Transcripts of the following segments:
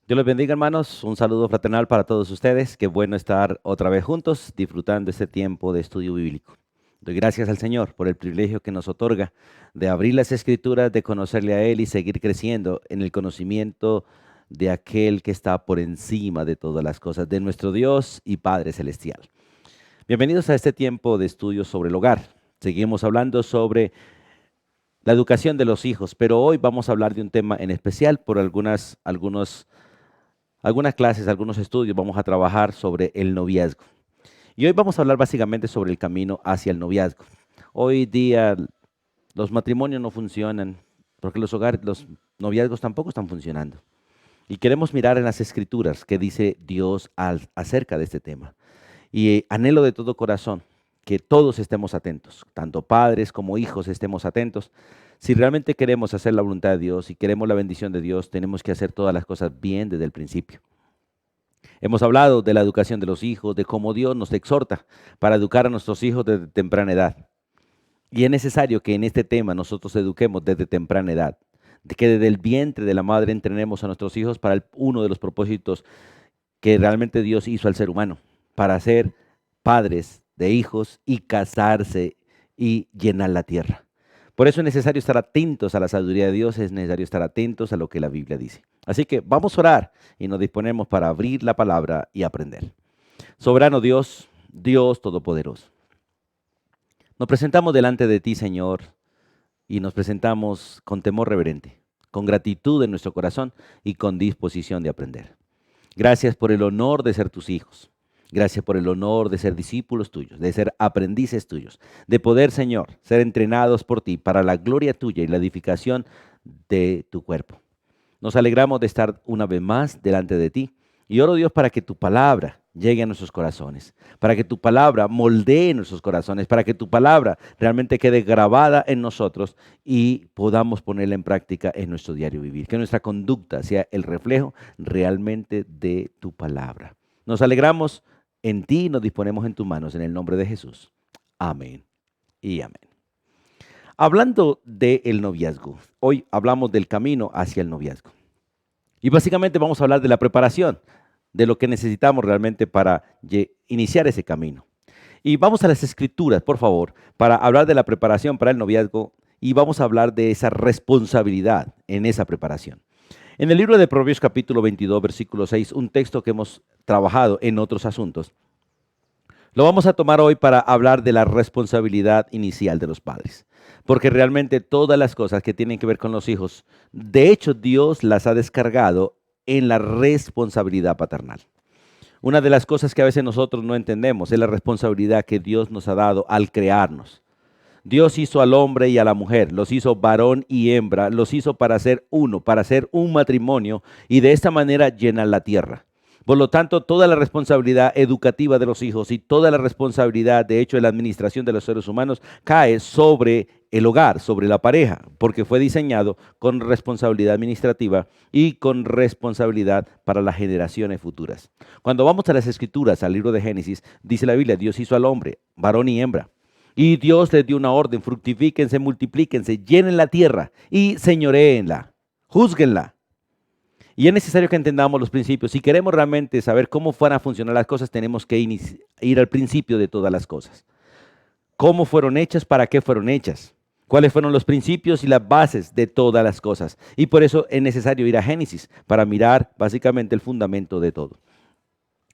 Dios los bendiga, hermanos. Un saludo fraternal para todos ustedes. Qué bueno estar otra vez juntos, disfrutando este tiempo de estudio bíblico. Doy gracias al Señor por el privilegio que nos otorga de abrir las Escrituras, de conocerle a Él y seguir creciendo en el conocimiento de aquel que está por encima de todas las cosas, de nuestro Dios y Padre Celestial. Bienvenidos a este tiempo de estudio sobre el hogar. Seguimos hablando sobre la educación de los hijos, pero hoy vamos a hablar de un tema en especial por algunas clases, algunos estudios. Vamos a trabajar sobre el noviazgo. Y hoy vamos a hablar básicamente sobre el camino hacia el noviazgo. Hoy día los matrimonios no funcionan porque los noviazgos tampoco están funcionando. Y queremos mirar en las escrituras qué dice Dios acerca de este tema. Y anhelo de todo corazón que todos estemos atentos, tanto padres como hijos estemos atentos. Si realmente queremos hacer la voluntad de Dios y queremos la bendición de Dios, tenemos que hacer todas las cosas bien desde el principio. Hemos hablado de la educación de los hijos, de cómo Dios nos exhorta para educar a nuestros hijos desde temprana edad. Y es necesario que en este tema nosotros eduquemos desde temprana edad, de que desde el vientre de la madre entrenemos a nuestros hijos para uno de los propósitos que realmente Dios hizo al ser humano, para ser padres de hijos y casarse y llenar la tierra. Por eso es necesario estar atentos a la sabiduría de Dios, es necesario estar atentos a lo que la Biblia dice. Así que vamos a orar y nos disponemos para abrir la palabra y aprender. Soberano Dios, Dios Todopoderoso, nos presentamos delante de ti, Señor, y nos presentamos con temor reverente, con gratitud en nuestro corazón y con disposición de aprender. Gracias por el honor de ser tus hijos. Gracias por el honor de ser discípulos tuyos, de ser aprendices tuyos, de poder, Señor, ser entrenados por ti para la gloria tuya y la edificación de tu cuerpo. Nos alegramos de estar una vez más delante de ti y oro, Dios, para que tu palabra llegue a nuestros corazones, para que tu palabra moldee nuestros corazones, para que tu palabra realmente quede grabada en nosotros y podamos ponerla en práctica en nuestro diario vivir. Que nuestra conducta sea el reflejo realmente de tu palabra. Nos alegramos en ti y nos disponemos en tus manos, en el nombre de Jesús. Amén y amén. Hablando del noviazgo, hoy hablamos del camino hacia el noviazgo. Y básicamente vamos a hablar de la preparación, de lo que necesitamos realmente para iniciar ese camino. Y vamos a las escrituras, por favor, para hablar de la preparación para el noviazgo y vamos a hablar de esa responsabilidad en esa preparación. En el libro de Proverbios capítulo 22, versículo 6, un texto que hemos trabajado en otros asuntos, lo vamos a tomar hoy para hablar de la responsabilidad inicial de los padres. Porque realmente todas las cosas que tienen que ver con los hijos, de hecho Dios las ha descargado en la responsabilidad paternal. Una de las cosas que a veces nosotros no entendemos es la responsabilidad que Dios nos ha dado al crearnos. Dios hizo al hombre y a la mujer, los hizo varón y hembra, los hizo para ser uno, para ser un matrimonio y de esta manera llenar la tierra. Por lo tanto, toda la responsabilidad educativa de los hijos y toda la responsabilidad, de hecho, de la administración de los seres humanos cae sobre el hogar, sobre la pareja, porque fue diseñado con responsabilidad administrativa y con responsabilidad para las generaciones futuras. Cuando vamos a las Escrituras, al libro de Génesis, dice la Biblia, Dios hizo al hombre, varón y hembra. Y Dios les dio una orden: fructifíquense, multiplíquense, llenen la tierra y señoréenla, júzguenla. Y es necesario que entendamos los principios. Si queremos realmente saber cómo van a funcionar las cosas, tenemos que ir al principio de todas las cosas. ¿Cómo fueron hechas? ¿Para qué fueron hechas? ¿Cuáles fueron los principios y las bases de todas las cosas? Y por eso es necesario ir a Génesis para mirar básicamente el fundamento de todo.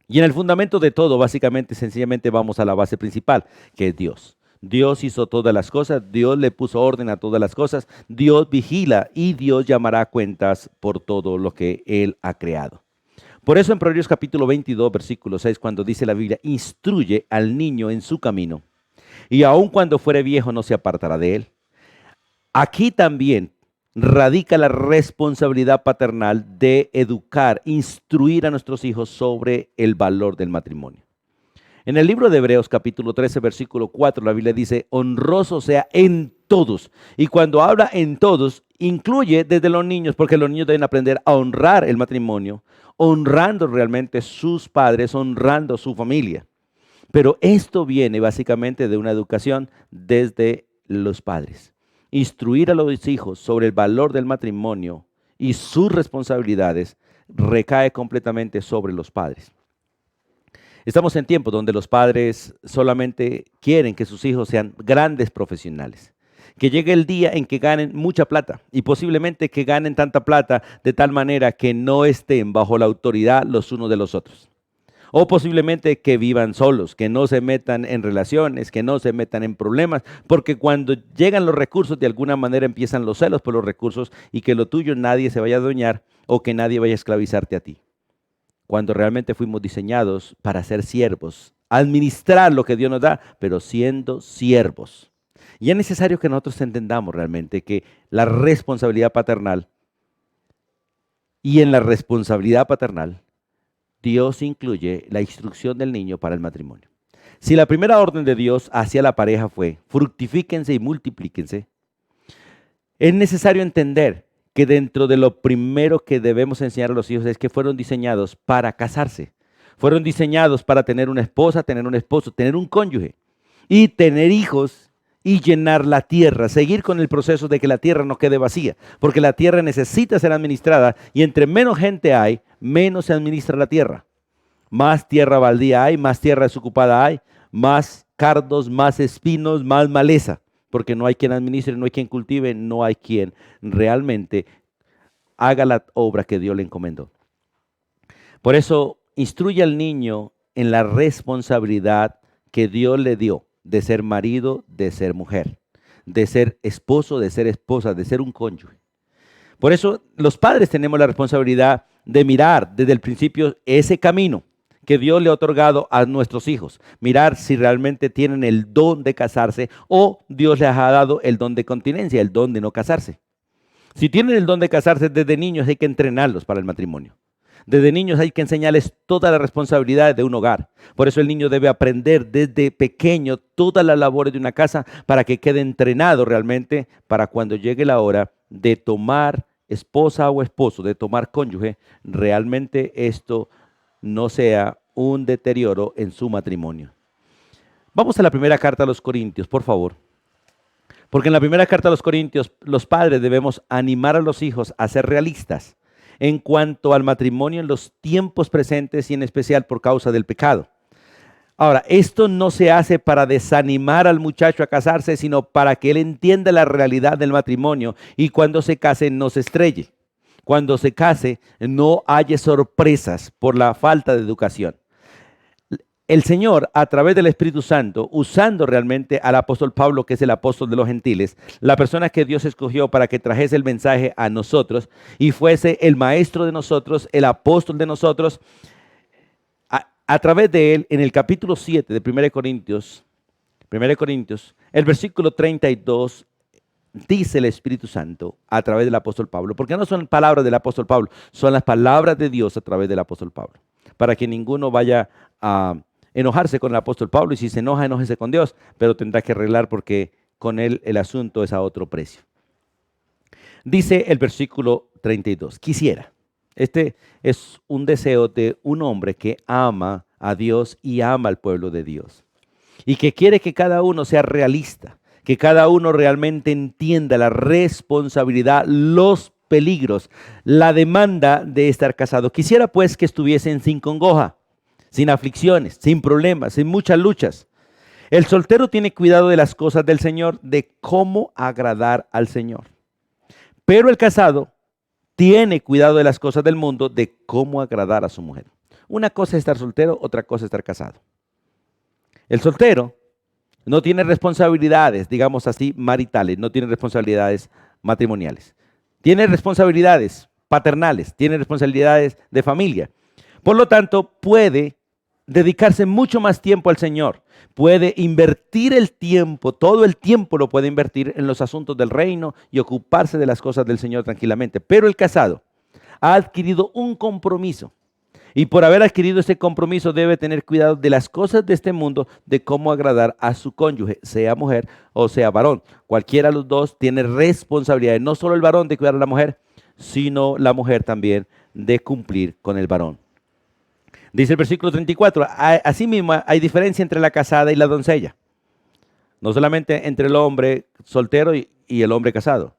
Y en el fundamento de todo, básicamente, sencillamente vamos a la base principal, que es Dios. Dios hizo todas las cosas, Dios le puso orden a todas las cosas, Dios vigila y Dios llamará cuentas por todo lo que Él ha creado. Por eso en Proverbios capítulo 22, versículo 6, cuando dice la Biblia, instruye al niño en su camino, y aun cuando fuere viejo no se apartará de él. Aquí también radica la responsabilidad paternal de educar, instruir a nuestros hijos sobre el valor del matrimonio. En el libro de Hebreos capítulo 13, versículo 4, la Biblia dice, honroso sea en todos. Y cuando habla en todos, incluye desde los niños, porque los niños deben aprender a honrar el matrimonio, honrando realmente sus padres, honrando su familia. Pero esto viene básicamente de una educación desde los padres. Instruir a los hijos sobre el valor del matrimonio y sus responsabilidades recae completamente sobre los padres. Estamos en tiempos donde los padres solamente quieren que sus hijos sean grandes profesionales, que llegue el día en que ganen mucha plata y posiblemente que ganen tanta plata de tal manera que no estén bajo la autoridad los unos de los otros. O posiblemente que vivan solos, que no se metan en relaciones, que no se metan en problemas, porque cuando llegan los recursos de alguna manera empiezan los celos por los recursos y que lo tuyo nadie se vaya a adueñar o que nadie vaya a esclavizarte a ti. Cuando realmente fuimos diseñados para ser siervos, administrar lo que Dios nos da, pero siendo siervos. Y es necesario que nosotros entendamos realmente que la responsabilidad paternal y en la responsabilidad paternal Dios incluye la instrucción del niño para el matrimonio. Si la primera orden de Dios hacia la pareja fue fructifíquense y multiplíquense, es necesario entender que dentro de lo primero que debemos enseñar a los hijos es que fueron diseñados para casarse. Fueron diseñados para tener una esposa, tener un esposo, tener un cónyuge y tener hijos y llenar la tierra, seguir con el proceso de que la tierra no quede vacía, porque la tierra necesita ser administrada y entre menos gente hay, menos se administra la tierra. Más tierra baldía hay, más tierra desocupada hay, más cardos, más espinos, más maleza, porque no hay quien administre, no hay quien cultive, no hay quien realmente haga la obra que Dios le encomendó. Por eso, instruye al niño en la responsabilidad que Dios le dio de ser marido, de ser mujer, de ser esposo, de ser esposa, de ser un cónyuge. Por eso los padres tenemos la responsabilidad de mirar desde el principio ese camino que Dios le ha otorgado a nuestros hijos. Mirar si realmente tienen el don de casarse o Dios les ha dado el don de continencia, el don de no casarse. Si tienen el don de casarse desde niños hay que entrenarlos para el matrimonio. Desde niños hay que enseñarles todas las responsabilidades de un hogar. Por eso el niño debe aprender desde pequeño todas las labores de una casa para que quede entrenado realmente para cuando llegue la hora de tomar esposa o esposo, de tomar cónyuge, realmente esto no sea un deterioro en su matrimonio. Vamos a la primera carta a los Corintios, por favor. Porque en la primera carta a los Corintios, los padres debemos animar a los hijos a ser realistas en cuanto al matrimonio en los tiempos presentes y en especial por causa del pecado. Ahora, esto no se hace para desanimar al muchacho a casarse, sino para que él entienda la realidad del matrimonio y cuando se case no se estrelle. Cuando se case no haya sorpresas por la falta de educación. El Señor, a través del Espíritu Santo, usando realmente al apóstol Pablo, que es el apóstol de los gentiles, la persona que Dios escogió para que trajese el mensaje a nosotros y fuese el maestro de nosotros, el apóstol de nosotros, a través de él, en el capítulo 7 de 1 Corintios, el versículo 32, dice el Espíritu Santo a través del apóstol Pablo, porque no son palabras del apóstol Pablo, son las palabras de Dios a través del apóstol Pablo, para que ninguno vaya a enojarse con el apóstol Pablo y si se enoja, enójese con Dios, pero tendrá que arreglar porque con él el asunto es a otro precio. Dice el versículo 32, quisiera. Este es un deseo de un hombre que ama a Dios y ama al pueblo de Dios y que quiere que cada uno sea realista, que cada uno realmente entienda la responsabilidad, los peligros, la demanda de estar casado. Quisiera pues que estuviesen sin congoja, sin aflicciones, sin problemas, sin muchas luchas. El soltero tiene cuidado de las cosas del Señor, de cómo agradar al Señor. Pero el casado tiene cuidado de las cosas del mundo, de cómo agradar a su mujer. Una cosa es estar soltero, otra cosa es estar casado. El soltero no tiene responsabilidades, digamos así, maritales, no tiene responsabilidades matrimoniales. Tiene responsabilidades paternales, tiene responsabilidades de familia. Por lo tanto, puede dedicarse mucho más tiempo al Señor. Puede invertir el tiempo, todo el tiempo lo puede invertir en los asuntos del reino y ocuparse de las cosas del Señor tranquilamente. Pero el casado ha adquirido un compromiso y por haber adquirido ese compromiso debe tener cuidado de las cosas de este mundo, de cómo agradar a su cónyuge, sea mujer o sea varón. Cualquiera de los dos tiene responsabilidades, no solo el varón de cuidar a la mujer, sino la mujer también de cumplir con el varón. Dice el versículo 34, asimismo hay diferencia entre la casada y la doncella. No solamente entre el hombre soltero y el hombre casado.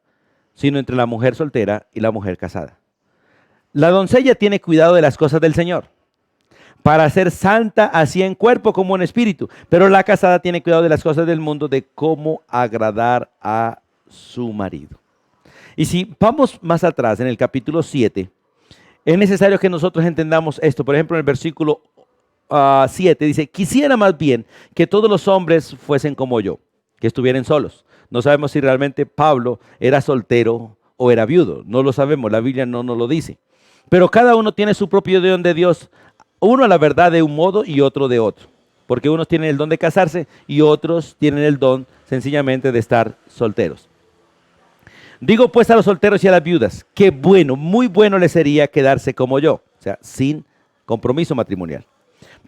sino entre la mujer soltera y la mujer casada. La doncella tiene cuidado de las cosas del Señor, para ser santa así en cuerpo como en espíritu, pero la casada tiene cuidado de las cosas del mundo, de cómo agradar a su marido. Y si vamos más atrás, en el capítulo 7, es necesario que nosotros entendamos esto. Por ejemplo, en el versículo 7 dice, quisiera más bien que todos los hombres fuesen como yo, que estuvieran solos. No sabemos si realmente Pablo era soltero o era viudo. No lo sabemos, la Biblia no nos lo dice. Pero cada uno tiene su propio don de Dios. Uno a la verdad de un modo y otro de otro. Porque unos tienen el don de casarse y otros tienen el don sencillamente de estar solteros. Digo pues a los solteros y a las viudas, que bueno, muy bueno les sería quedarse como yo, o sea, sin compromiso matrimonial.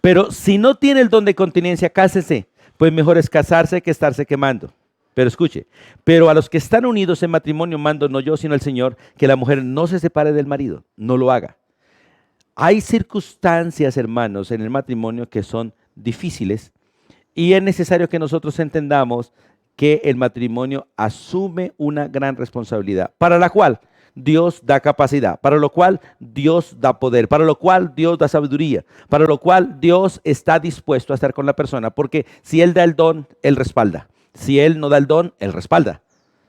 Pero si no tiene el don de continencia, cásese, pues mejor es casarse que estarse quemando. Pero escuche, pero a los que están unidos en matrimonio mando no yo, sino el Señor, que la mujer no se separe del marido, no lo haga. Hay circunstancias, hermanos, en el matrimonio que son difíciles y es necesario que nosotros entendamos que el matrimonio asume una gran responsabilidad, para la cual Dios da capacidad, para lo cual Dios da poder, para lo cual Dios da sabiduría, para lo cual Dios está dispuesto a estar con la persona, porque si Él da el don, Él respalda. Si Él no da el don, Él respalda.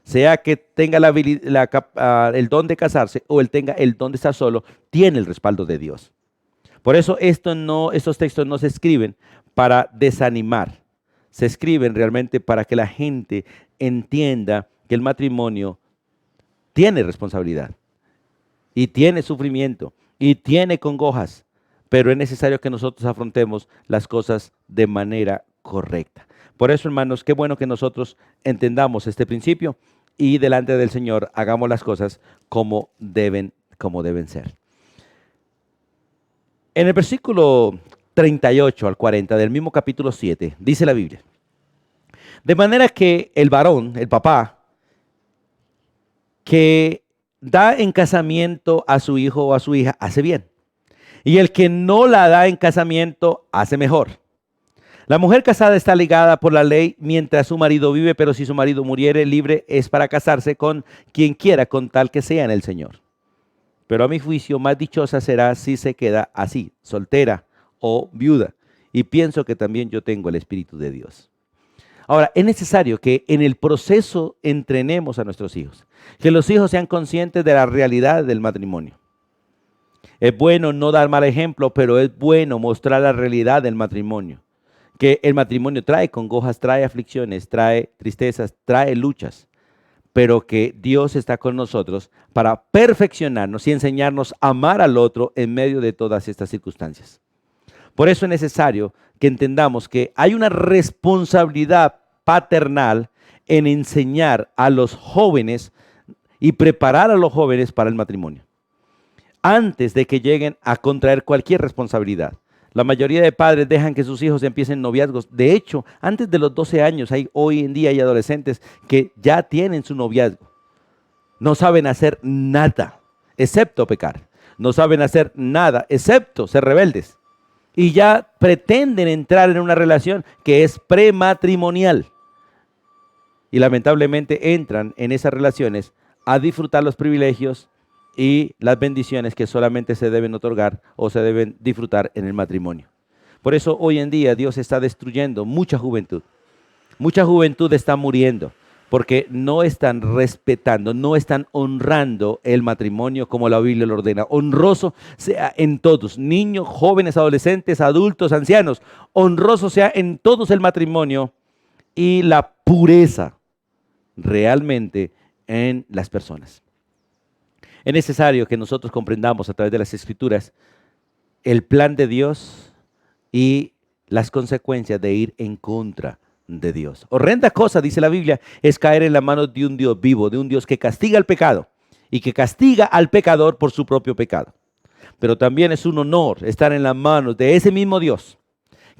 Sea que tenga el don de casarse o Él tenga el don de estar solo, tiene el respaldo de Dios. Por eso estos textos no se escriben para desanimar, se escriben realmente para que la gente entienda que el matrimonio tiene responsabilidad y tiene sufrimiento y tiene congojas, pero es necesario que nosotros afrontemos las cosas de manera correcta. Por eso, hermanos, qué bueno que nosotros entendamos este principio y delante del Señor hagamos las cosas como deben ser. En el versículo 38 al 40 del mismo capítulo 7, dice la Biblia, de manera que el varón, el papá, que da en casamiento a su hijo o a su hija, hace bien. Y el que no la da en casamiento, hace mejor. La mujer casada está ligada por la ley mientras su marido vive, pero si su marido muriere, libre es para casarse con quien quiera, con tal que sea en el Señor. Pero a mi juicio, más dichosa será si se queda así, soltera o viuda. Y pienso que también yo tengo el Espíritu de Dios. Ahora, es necesario que en el proceso entrenemos a nuestros hijos, que los hijos sean conscientes de la realidad del matrimonio. Es bueno no dar mal ejemplo, pero es bueno mostrar la realidad del matrimonio. Que el matrimonio trae congojas, trae aflicciones, trae tristezas, trae luchas, pero que Dios está con nosotros para perfeccionarnos y enseñarnos a amar al otro en medio de todas estas circunstancias. Por eso es necesario que entendamos que hay una responsabilidad paternal en enseñar a los jóvenes y preparar a los jóvenes para el matrimonio, antes de que lleguen a contraer cualquier responsabilidad. La mayoría de padres dejan que sus hijos empiecen noviazgos. De hecho, antes de los 12 años, hoy en día hay adolescentes que ya tienen su noviazgo. No saben hacer nada, excepto pecar. No saben hacer nada, excepto ser rebeldes. Y ya pretenden entrar en una relación que es prematrimonial. Y lamentablemente entran en esas relaciones a disfrutar los privilegios y las bendiciones que solamente se deben otorgar o se deben disfrutar en el matrimonio. Por eso hoy en día Dios está destruyendo mucha juventud. Mucha juventud está muriendo porque no están respetando, no están honrando el matrimonio como la Biblia lo ordena. Honroso sea en todos, niños, jóvenes, adolescentes, adultos, ancianos. Honroso sea en todos el matrimonio y la pureza realmente en las personas. Es necesario que nosotros comprendamos a través de las Escrituras el plan de Dios y las consecuencias de ir en contra de Dios. Horrenda cosa, dice la Biblia, es caer en la mano de un Dios vivo, de un Dios que castiga el pecado y que castiga al pecador por su propio pecado. Pero también es un honor estar en las manos de ese mismo Dios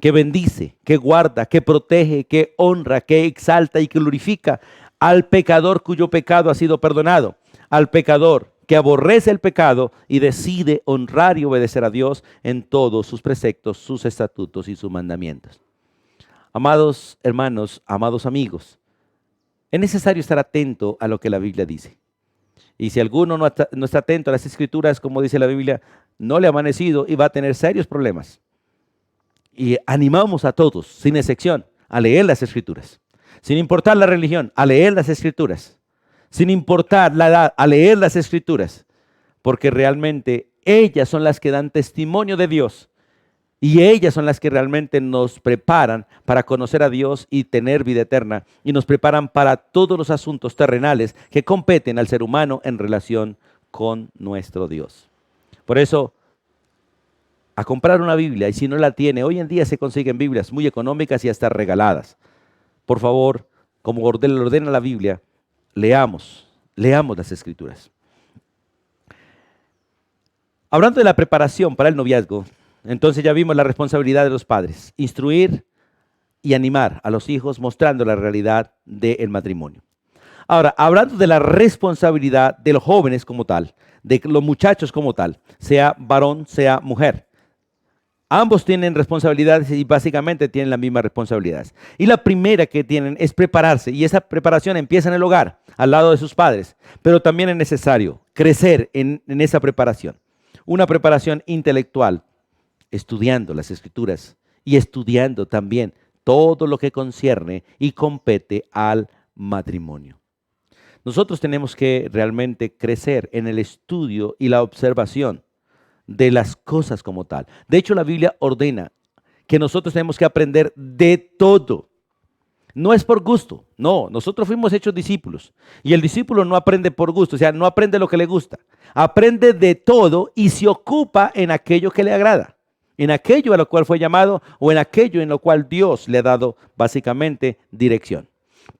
que bendice, que guarda, que protege, que honra, que exalta y que glorifica al pecador cuyo pecado ha sido perdonado, al pecador que aborrece el pecado y decide honrar y obedecer a Dios en todos sus preceptos, sus estatutos y sus mandamientos. Amados hermanos, amados amigos, es necesario estar atento a lo que la Biblia dice. Y si alguno no está atento a las escrituras, como dice la Biblia, no le ha amanecido y va a tener serios problemas. Y animamos a todos, sin excepción, a leer las escrituras. Sin importar la religión, a leer las escrituras. Sin importar la edad, a leer las escrituras. Porque realmente ellas son las que dan testimonio de Dios. Y ellas son las que realmente nos preparan para conocer a Dios y tener vida eterna. Y nos preparan para todos los asuntos terrenales que competen al ser humano en relación con nuestro Dios. Por eso, a comprar una Biblia, y si no la tiene, hoy en día se consiguen Biblias muy económicas y hasta regaladas. Por favor, como ordena la Biblia, leamos las Escrituras. Hablando de la preparación para el noviazgo, entonces ya vimos la responsabilidad de los padres, instruir y animar a los hijos mostrando la realidad del matrimonio. Ahora, hablando de la responsabilidad de los jóvenes como tal, de los muchachos como tal, sea varón, sea mujer. Ambos tienen responsabilidades y básicamente tienen las mismas responsabilidades. Y la primera que tienen es prepararse, y esa preparación empieza en el hogar, al lado de sus padres, pero también es necesario crecer en esa preparación. Una preparación intelectual, estudiando las Escrituras y estudiando también todo lo que concierne y compete al matrimonio. Nosotros tenemos que realmente crecer en el estudio y la observación de las cosas como tal. De hecho, la Biblia ordena que nosotros tenemos que aprender de todo. No es por gusto, no, nosotros fuimos hechos discípulos y el discípulo no aprende por gusto, o sea, no aprende lo que le gusta, aprende de todo y se ocupa en aquello que le agrada, en aquello a lo cual fue llamado o en aquello en lo cual Dios le ha dado básicamente dirección.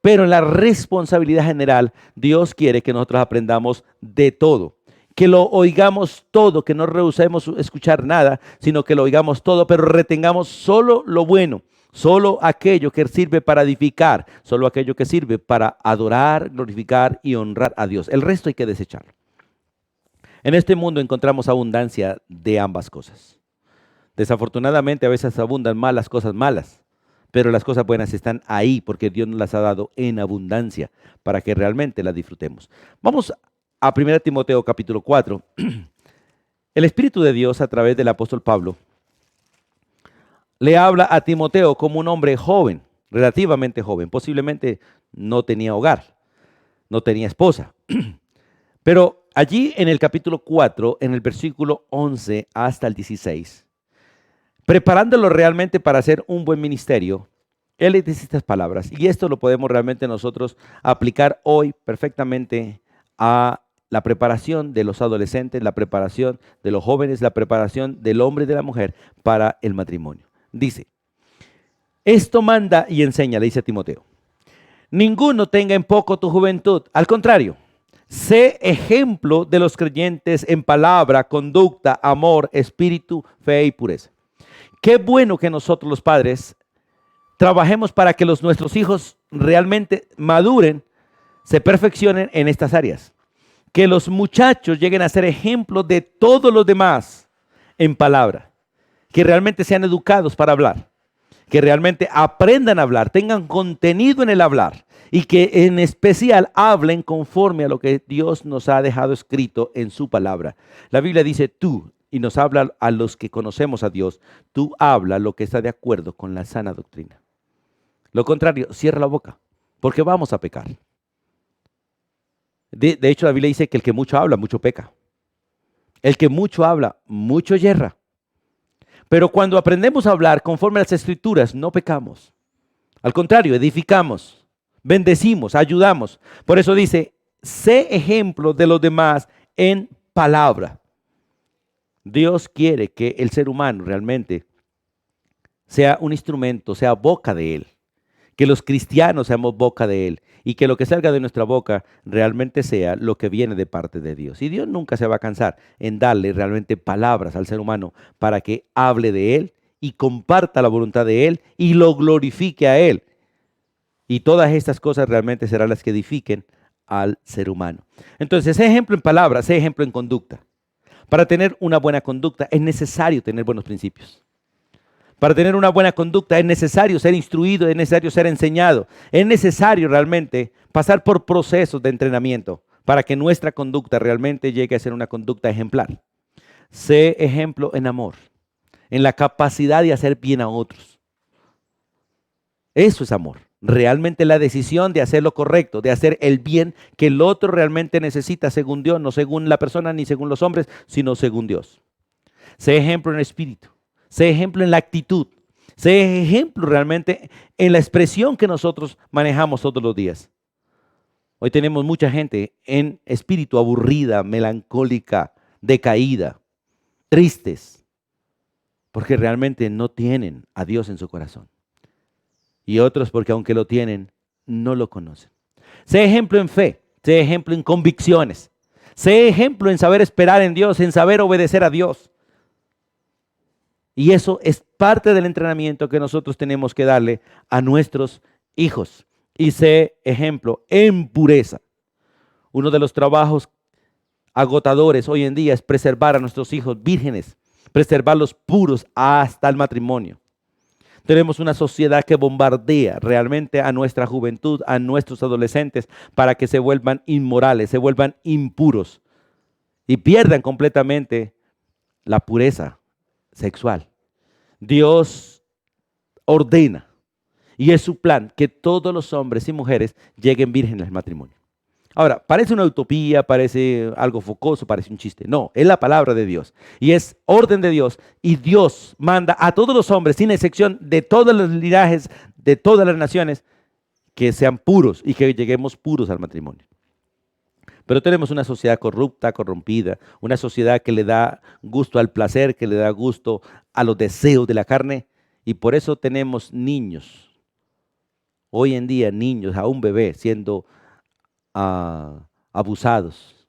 Pero en la responsabilidad general, Dios quiere que nosotros aprendamos de todo. Que lo oigamos todo, que no rehusemos escuchar nada, sino que lo oigamos todo, pero retengamos solo lo bueno, solo aquello que sirve para edificar, solo aquello que sirve para adorar, glorificar y honrar a Dios. El resto hay que desecharlo. En este mundo encontramos abundancia de ambas cosas. Desafortunadamente a veces abundan más las cosas malas, pero las cosas buenas están ahí porque Dios nos las ha dado en abundancia para que realmente las disfrutemos. Vamos a 1 Timoteo capítulo 4, el Espíritu de Dios a través del apóstol Pablo le habla a Timoteo como un hombre joven, relativamente joven, posiblemente no tenía hogar, no tenía esposa, pero allí en el capítulo 4, en el versículo 11 hasta el 16, preparándolo realmente para hacer un buen ministerio, él le dice estas palabras, y esto lo podemos realmente nosotros aplicar hoy perfectamente a la preparación de los adolescentes, la preparación de los jóvenes, la preparación del hombre y de la mujer para el matrimonio. Dice, esto manda y enseña, le dice a Timoteo, ninguno tenga en poco tu juventud, al contrario, sé ejemplo de los creyentes en palabra, conducta, amor, espíritu, fe y pureza. Qué bueno que nosotros los padres trabajemos para que nuestros hijos realmente maduren, se perfeccionen en estas áreas. Que los muchachos lleguen a ser ejemplos de todos los demás en palabra, que realmente sean educados para hablar, que realmente aprendan a hablar, tengan contenido en el hablar y que en especial hablen conforme a lo que Dios nos ha dejado escrito en su palabra. La Biblia dice tú, y nos habla a los que conocemos a Dios, tú habla lo que está de acuerdo con la sana doctrina. Lo contrario, cierra la boca, porque vamos a pecar. De hecho, la Biblia dice que el que mucho habla, mucho peca. El que mucho habla, mucho yerra. Pero cuando aprendemos a hablar conforme a las Escrituras, no pecamos. Al contrario, edificamos, bendecimos, ayudamos. Por eso dice, sé ejemplo de los demás en palabra. Dios quiere que el ser humano realmente sea un instrumento, sea boca de Él. Que los cristianos seamos boca de Él y que lo que salga de nuestra boca realmente sea lo que viene de parte de Dios. Y Dios nunca se va a cansar en darle realmente palabras al ser humano para que hable de Él y comparta la voluntad de Él y lo glorifique a Él. Y todas estas cosas realmente serán las que edifiquen al ser humano. Entonces, ese ejemplo en palabras, ese ejemplo en conducta. Para tener una buena conducta es necesario tener buenos principios. Para tener una buena conducta es necesario ser instruido, es necesario ser enseñado, es necesario realmente pasar por procesos de entrenamiento para que nuestra conducta realmente llegue a ser una conducta ejemplar. Sé ejemplo en amor, en la capacidad de hacer bien a otros. Eso es amor. Realmente la decisión de hacer lo correcto, de hacer el bien que el otro realmente necesita según Dios, no según la persona ni según los hombres, sino según Dios. Sé ejemplo en el espíritu, sé ejemplo en la actitud, sé ejemplo realmente en la expresión que nosotros manejamos todos los días. Hoy tenemos mucha gente en espíritu aburrida, melancólica, decaída, tristes, porque realmente no tienen a Dios en su corazón. Y otros porque aunque lo tienen, no lo conocen. Sé ejemplo en fe, sé ejemplo en convicciones, sé ejemplo en saber esperar en Dios, en saber obedecer a Dios. Y eso es parte del entrenamiento que nosotros tenemos que darle a nuestros hijos. Y sé ejemplo en pureza. Uno de los trabajos agotadores hoy en día es preservar a nuestros hijos vírgenes, preservarlos puros hasta el matrimonio. Tenemos una sociedad que bombardea realmente a nuestra juventud, a nuestros adolescentes, para que se vuelvan inmorales, se vuelvan impuros y pierdan completamente la pureza sexual. Dios ordena, y es su plan, que todos los hombres y mujeres lleguen vírgenes al matrimonio. Ahora, parece una utopía, parece algo focoso, parece un chiste. No, es la palabra de Dios y es orden de Dios. Y Dios manda a todos los hombres, sin excepción, de todos los linajes, de todas las naciones, que sean puros y que lleguemos puros al matrimonio. Pero tenemos una sociedad corrupta, corrompida, una sociedad que le da gusto al placer, que le da gusto a los deseos de la carne, y por eso tenemos niños, hoy en día niños, a un bebé siendo abusados.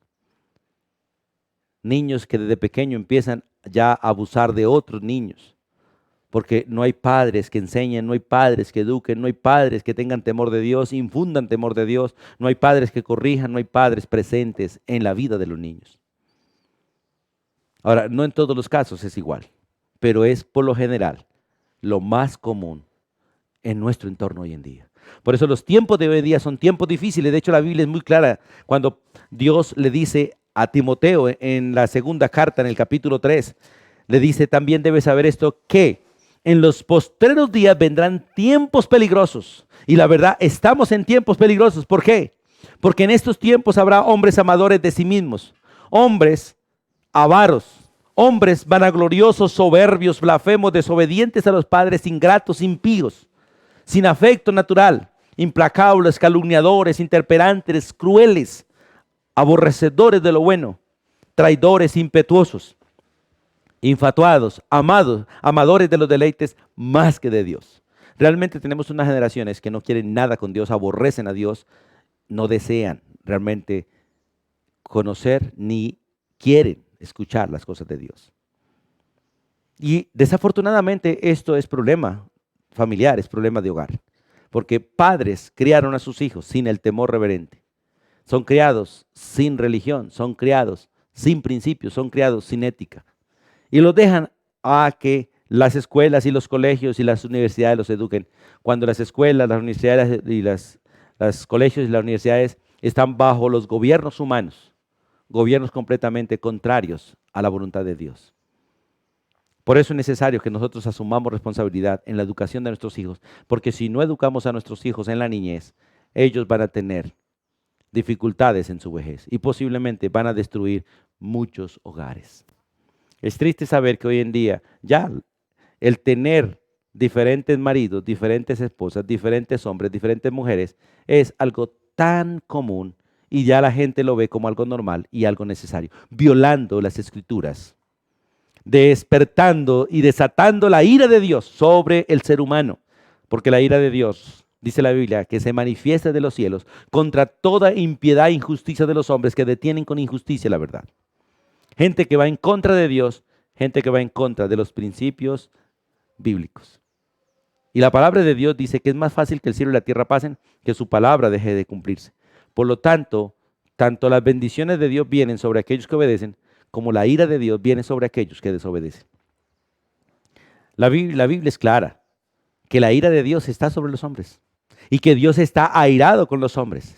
Niños que desde pequeño empiezan ya a abusar de otros niños, porque no hay padres que enseñen, no hay padres que eduquen, no hay padres que tengan temor de Dios, infundan temor de Dios, no hay padres que corrijan, no hay padres presentes en la vida de los niños. Ahora, no en todos los casos es igual, pero es por lo general lo más común en nuestro entorno hoy en día. Por eso los tiempos de hoy en día son tiempos difíciles. De hecho, la Biblia es muy clara cuando Dios le dice a Timoteo en la segunda carta, en el capítulo 3, le dice: también debes saber esto, que en los postreros días vendrán tiempos peligrosos. Y la verdad, estamos en tiempos peligrosos. ¿Por qué? Porque en estos tiempos habrá hombres amadores de sí mismos, hombres avaros, hombres vanagloriosos, soberbios, blasfemos, desobedientes a los padres, ingratos, impíos, sin afecto natural, implacables, calumniadores, interperantes, crueles, aborrecedores de lo bueno, traidores, impetuosos, infatuados, amadores de los deleites más que de Dios. Realmente tenemos unas generaciones que no quieren nada con Dios, aborrecen a Dios, no desean realmente conocer ni quieren escuchar las cosas de Dios. Y desafortunadamente esto es problema familiar, es problema de hogar, porque padres criaron a sus hijos sin el temor reverente. Son criados sin religión, son criados sin principios, son criados sin ética. Y los dejan a que las escuelas y los colegios y las universidades los eduquen. Cuando las escuelas, las universidades y los colegios y las universidades están bajo los gobiernos humanos, gobiernos completamente contrarios a la voluntad de Dios. Por eso es necesario que nosotros asumamos responsabilidad en la educación de nuestros hijos, porque si no educamos a nuestros hijos en la niñez, ellos van a tener dificultades en su vejez y posiblemente van a destruir muchos hogares. Es triste saber que hoy en día ya el tener diferentes maridos, diferentes esposas, diferentes hombres, diferentes mujeres es algo tan común y ya la gente lo ve como algo normal y algo necesario, violando las escrituras, despertando y desatando la ira de Dios sobre el ser humano, porque la ira de Dios, dice la Biblia, que se manifiesta de los cielos contra toda impiedad e injusticia de los hombres que detienen con injusticia la verdad. Gente que va en contra de Dios, gente que va en contra de los principios bíblicos. Y la palabra de Dios dice que es más fácil que el cielo y la tierra pasen que su palabra deje de cumplirse. Por lo tanto, tanto las bendiciones de Dios vienen sobre aquellos que obedecen, como la ira de Dios viene sobre aquellos que desobedecen. La Biblia es clara, que la ira de Dios está sobre los hombres y que Dios está airado con los hombres.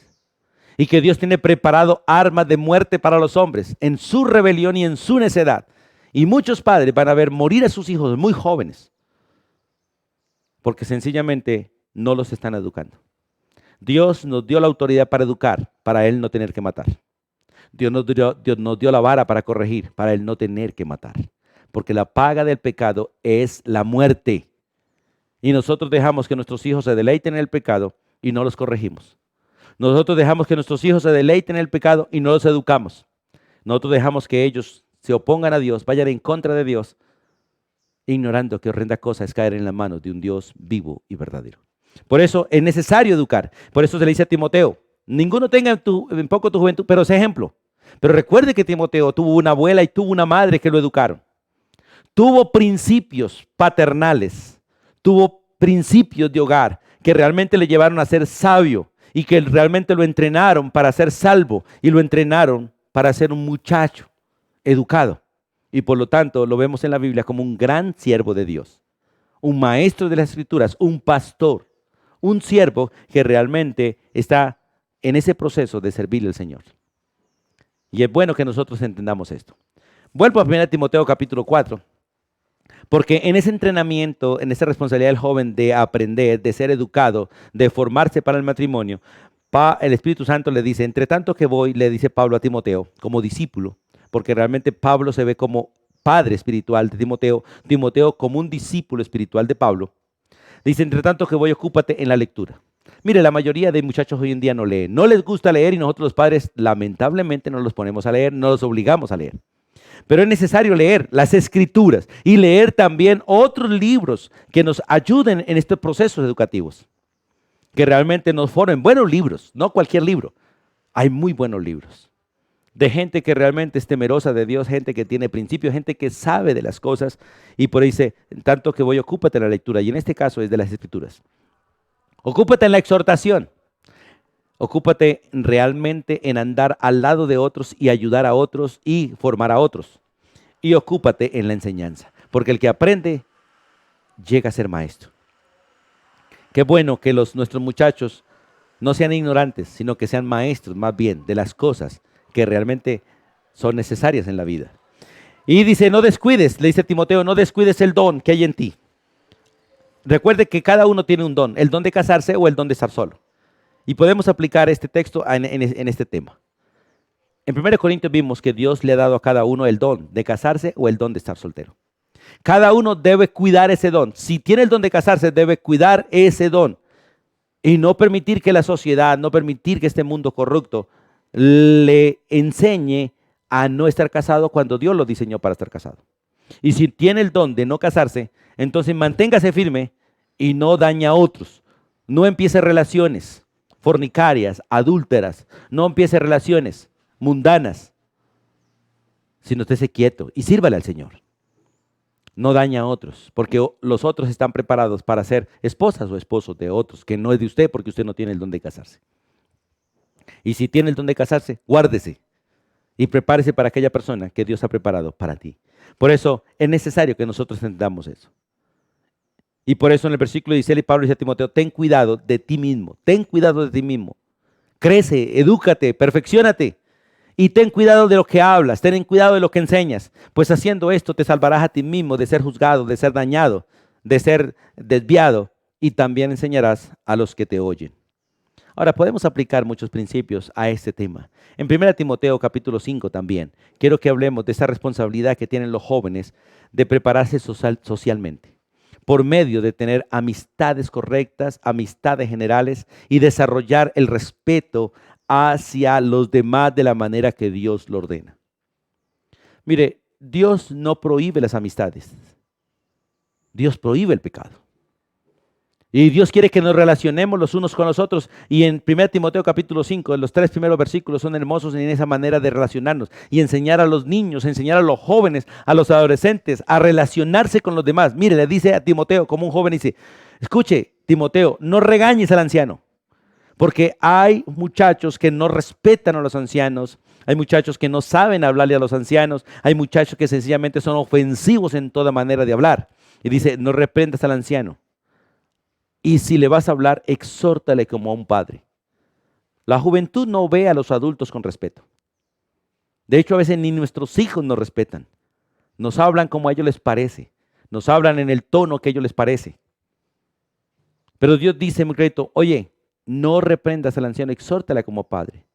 y que Dios tiene preparado armas de muerte para los hombres en su rebelión y en su necedad. Y muchos padres van a ver morir a sus hijos muy jóvenes porque sencillamente no los están educando. Dios nos dio la autoridad para educar, para Él no tener que matar. Dios nos dio la vara para corregir, para Él no tener que matar. Porque la paga del pecado es la muerte. Y nosotros dejamos que nuestros hijos se deleiten en el pecado y no los corregimos. Nosotros dejamos que nuestros hijos se deleiten en el pecado y no los educamos. Nosotros dejamos que ellos se opongan a Dios, vayan en contra de Dios, ignorando que horrenda cosa es caer en las manos de un Dios vivo y verdadero. Por eso es necesario educar. Por eso se le dice a Timoteo, ninguno tenga en poco tu juventud, pero sea ejemplo. Pero recuerde que Timoteo tuvo una abuela y tuvo una madre que lo educaron. Tuvo principios paternales, tuvo principios de hogar que realmente le llevaron a ser sabio y que realmente lo entrenaron para ser salvo y lo entrenaron para ser un muchacho educado. Y por lo tanto lo vemos en la Biblia como un gran siervo de Dios, un maestro de las Escrituras, un pastor, un siervo que realmente está en ese proceso de servirle al Señor. Y es bueno que nosotros entendamos esto. Vuelvo a 1 Timoteo capítulo 4, porque en ese entrenamiento, en esa responsabilidad del joven de aprender, de ser educado, de formarse para el matrimonio, el Espíritu Santo le dice, entre tanto que voy, le dice Pablo a Timoteo, como discípulo, porque realmente Pablo se ve como padre espiritual de Timoteo, Timoteo como un discípulo espiritual de Pablo. Dice, entre tanto que voy, ocúpate en la lectura. Mire, la mayoría de muchachos hoy en día no leen, no les gusta leer y nosotros los padres lamentablemente no los ponemos a leer, no los obligamos a leer. Pero es necesario leer las Escrituras y leer también otros libros que nos ayuden en estos procesos educativos, que realmente nos formen buenos libros, no cualquier libro. Hay muy buenos libros de gente que realmente es temerosa de Dios, gente que tiene principios, gente que sabe de las cosas y por ahí dice, tanto que voy, ocúpate en la lectura y en este caso es de las Escrituras. Ocúpate en la exhortación. Ocúpate realmente en andar al lado de otros y ayudar a otros y formar a otros. Y ocúpate en la enseñanza, porque el que aprende llega a ser maestro. Qué bueno que nuestros muchachos no sean ignorantes, sino que sean maestros más bien de las cosas que realmente son necesarias en la vida. Y dice, no descuides, le dice a Timoteo, no descuides el don que hay en ti. Recuerde que cada uno tiene un don, el don de casarse o el don de estar solo. Y podemos aplicar este texto en este tema. En 1 Corintios vimos que Dios le ha dado a cada uno el don de casarse o el don de estar soltero. Cada uno debe cuidar ese don. Si tiene el don de casarse, debe cuidar ese don. Y no permitir que la sociedad, no permitir que este mundo corrupto le enseñe a no estar casado cuando Dios lo diseñó para estar casado. Y si tiene el don de no casarse, entonces manténgase firme y no daña a otros. No empiece relaciones fornicarias, adúlteras, no empiece relaciones mundanas, sino estése quieto y sírvale al Señor. No daña a otros, porque los otros están preparados para ser esposas o esposos de otros, que no es de usted porque usted no tiene el don de casarse. Y si tiene el don de casarse, guárdese y prepárese para aquella persona que Dios ha preparado para ti. Por eso es necesario que nosotros entendamos eso. Y por eso en el versículo 16 Pablo dice a Timoteo, ten cuidado de ti mismo, ten cuidado de ti mismo. Crece, edúcate, perfecciónate y ten cuidado de lo que hablas, ten cuidado de lo que enseñas, pues haciendo esto te salvarás a ti mismo de ser juzgado, de ser dañado, de ser desviado y también enseñarás a los que te oyen. Ahora podemos aplicar muchos principios a este tema. En 1 Timoteo capítulo 5 también quiero que hablemos de esa responsabilidad que tienen los jóvenes de prepararse socialmente por medio de tener amistades correctas, amistades generales y desarrollar el respeto hacia los demás de la manera que Dios lo ordena. Mire, Dios no prohíbe las amistades, Dios prohíbe el pecado. Y Dios quiere que nos relacionemos los unos con los otros. Y en 1 Timoteo capítulo 5, los 3 primeros versículos son hermosos en esa manera de relacionarnos. Y enseñar a los niños, enseñar a los jóvenes, a los adolescentes, a relacionarse con los demás. Mire, le dice a Timoteo, como un joven dice, escuche, Timoteo, no regañes al anciano. Porque hay muchachos que no respetan a los ancianos. Hay muchachos que no saben hablarle a los ancianos. Hay muchachos que sencillamente son ofensivos en toda manera de hablar. Y dice, no reprendas al anciano. Y si le vas a hablar, exhórtale como a un padre. La juventud no ve a los adultos con respeto. De hecho, a veces ni nuestros hijos nos respetan. Nos hablan como a ellos les parece. Nos hablan en el tono que a ellos les parece. Pero Dios dice muy clarito, oye, no reprendas al anciano, exhórtala como padre.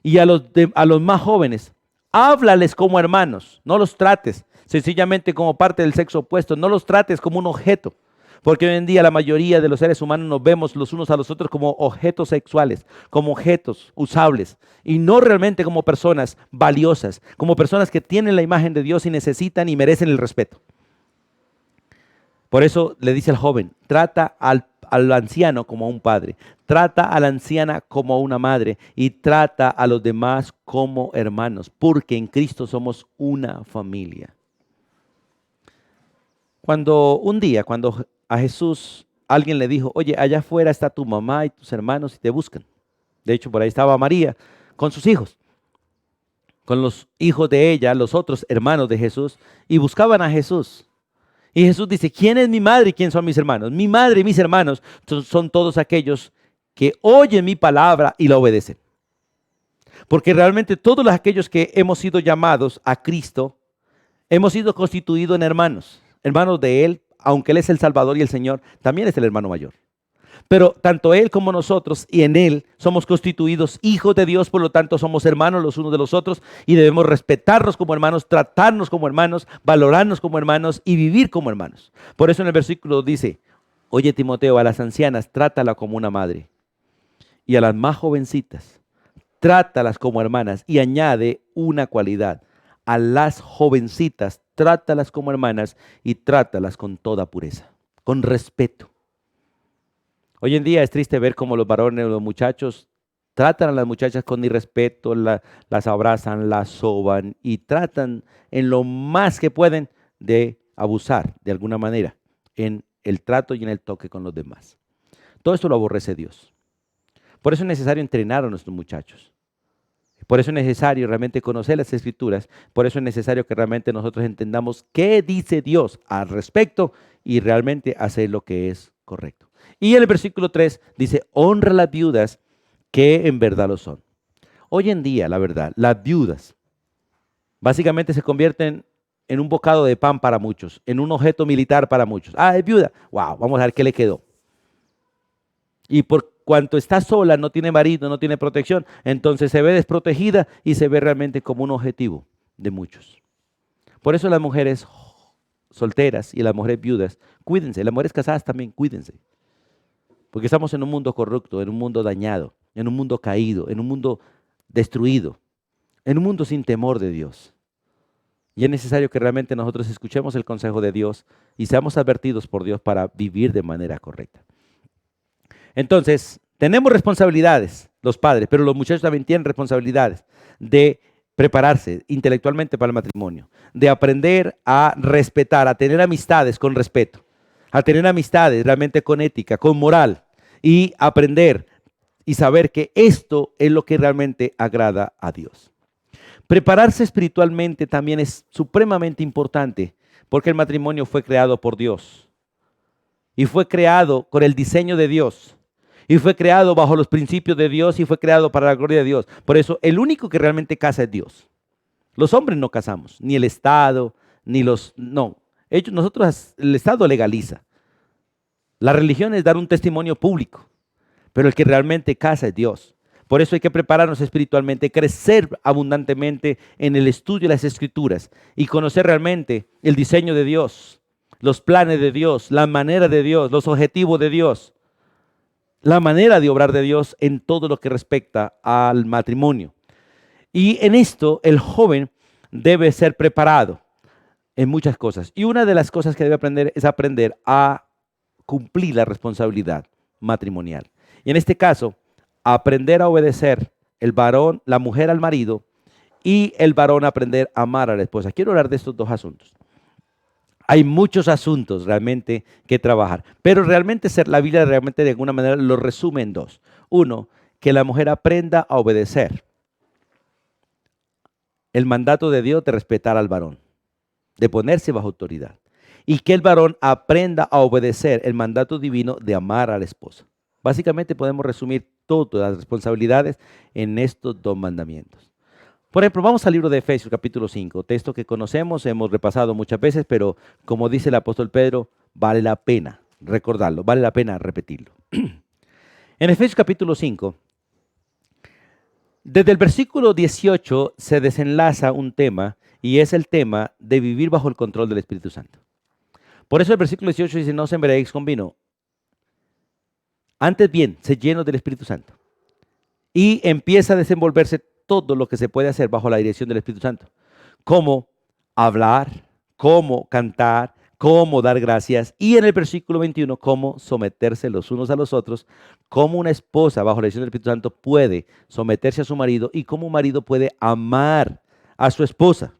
Y a los más jóvenes, háblales como hermanos, no los trates sencillamente como parte del sexo opuesto, no los trates como un objeto. Porque hoy en día la mayoría de los seres humanos nos vemos los unos a los otros como objetos sexuales, como objetos usables, y no realmente como personas valiosas, como personas que tienen la imagen de Dios y necesitan y merecen el respeto. Por eso le dice al joven, trata al anciano como a un padre, trata a la anciana como a una madre y trata a los demás como hermanos, porque en Cristo somos una familia. Cuando a Jesús alguien le dijo, oye, allá afuera está tu mamá y tus hermanos y te buscan. De hecho, por ahí estaba María con sus hijos, con los hijos de ella, los otros hermanos de Jesús, y buscaban a Jesús. Y Jesús dice, ¿quién es mi madre y quién son mis hermanos? Mi madre y mis hermanos son todos aquellos que oyen mi palabra y la obedecen. Porque realmente todos aquellos que hemos sido llamados a Cristo, hemos sido constituidos en hermanos, hermanos de Él, aunque Él es el Salvador y el Señor, también es el hermano mayor. Pero tanto Él como nosotros y en Él somos constituidos hijos de Dios, por lo tanto somos hermanos los unos de los otros y debemos respetarnos como hermanos, tratarnos como hermanos, valorarnos como hermanos y vivir como hermanos. Por eso en el versículo dice, oye Timoteo, a las ancianas trátala como una madre y a las más jovencitas trátalas como hermanas y añade una cualidad. A las jovencitas trátalas como hermanas y trátalas con toda pureza, con respeto. Hoy en día es triste ver cómo los varones, los muchachos, tratan a las muchachas con irrespeto, las abrazan, las soban y tratan en lo más que pueden de abusar de alguna manera en el trato y en el toque con los demás. Todo esto lo aborrece Dios. Por eso es necesario entrenar a nuestros muchachos. Por eso es necesario realmente conocer las Escrituras. Por eso es necesario que realmente nosotros entendamos qué dice Dios al respecto y realmente hacer lo que es correcto. Y en el versículo 3 dice, honra a las viudas que en verdad lo son. Hoy en día, la verdad, las viudas básicamente se convierten en un bocado de pan para muchos, en un objeto militar para muchos. Ah, es viuda. Wow, vamos a ver qué le quedó. Y por cuanto está sola, no tiene marido, no tiene protección, entonces se ve desprotegida y se ve realmente como un objetivo de muchos. Por eso las mujeres solteras y las mujeres viudas, cuídense. Las mujeres casadas también, cuídense. Porque estamos en un mundo corrupto, en un mundo dañado, en un mundo caído, en un mundo destruido, en un mundo sin temor de Dios. Y es necesario que realmente nosotros escuchemos el consejo de Dios y seamos advertidos por Dios para vivir de manera correcta. Entonces, tenemos responsabilidades, los padres, pero los muchachos también tienen responsabilidades de prepararse intelectualmente para el matrimonio, de aprender a respetar, a tener amistades con respeto, a tener amistades realmente con ética, con moral y aprender y saber que esto es lo que realmente agrada a Dios. Prepararse espiritualmente también es supremamente importante porque el matrimonio fue creado por Dios y fue creado con el diseño de Dios. Y fue creado bajo los principios de Dios y fue creado para la gloria de Dios. Por eso, el único que realmente casa es Dios. Los hombres no casamos, ni el Estado, ni los... No, el Estado legaliza. La religión es dar un testimonio público, pero el que realmente casa es Dios. Por eso hay que prepararnos espiritualmente, crecer abundantemente en el estudio de las Escrituras y conocer realmente el diseño de Dios, los planes de Dios, la manera de Dios, los objetivos de Dios. La manera de obrar de Dios en todo lo que respecta al matrimonio. Y en esto el joven debe ser preparado en muchas cosas. Y una de las cosas que debe aprender es aprender a cumplir la responsabilidad matrimonial. Y en este caso, aprender a obedecer el varón, la mujer al marido y el varón aprender a amar a la esposa. Quiero hablar de estos dos asuntos. Hay muchos asuntos realmente que trabajar, pero realmente la Biblia realmente de alguna manera lo resume en dos. Uno, que la mujer aprenda a obedecer el mandato de Dios de respetar al varón, de ponerse bajo autoridad. Y que el varón aprenda a obedecer el mandato divino de amar a la esposa. Básicamente podemos resumir todas las responsabilidades en estos dos mandamientos. Por ejemplo, vamos al libro de Efesios capítulo 5, texto que conocemos, hemos repasado muchas veces, pero como dice el apóstol Pedro, vale la pena recordarlo, vale la pena repetirlo. En Efesios capítulo 5, desde el versículo 18 se desenlaza un tema y es el tema de vivir bajo el control del Espíritu Santo. Por eso el versículo 18 dice, no os embriaguéis con vino, antes bien, sed llenos del Espíritu Santo. Y empieza a desenvolverse todo lo que se puede hacer bajo la dirección del Espíritu Santo. Cómo hablar, cómo cantar, cómo dar gracias. Y en el versículo 21, cómo someterse los unos a los otros. Cómo una esposa bajo la dirección del Espíritu Santo puede someterse a su marido y cómo un marido puede amar a su esposa.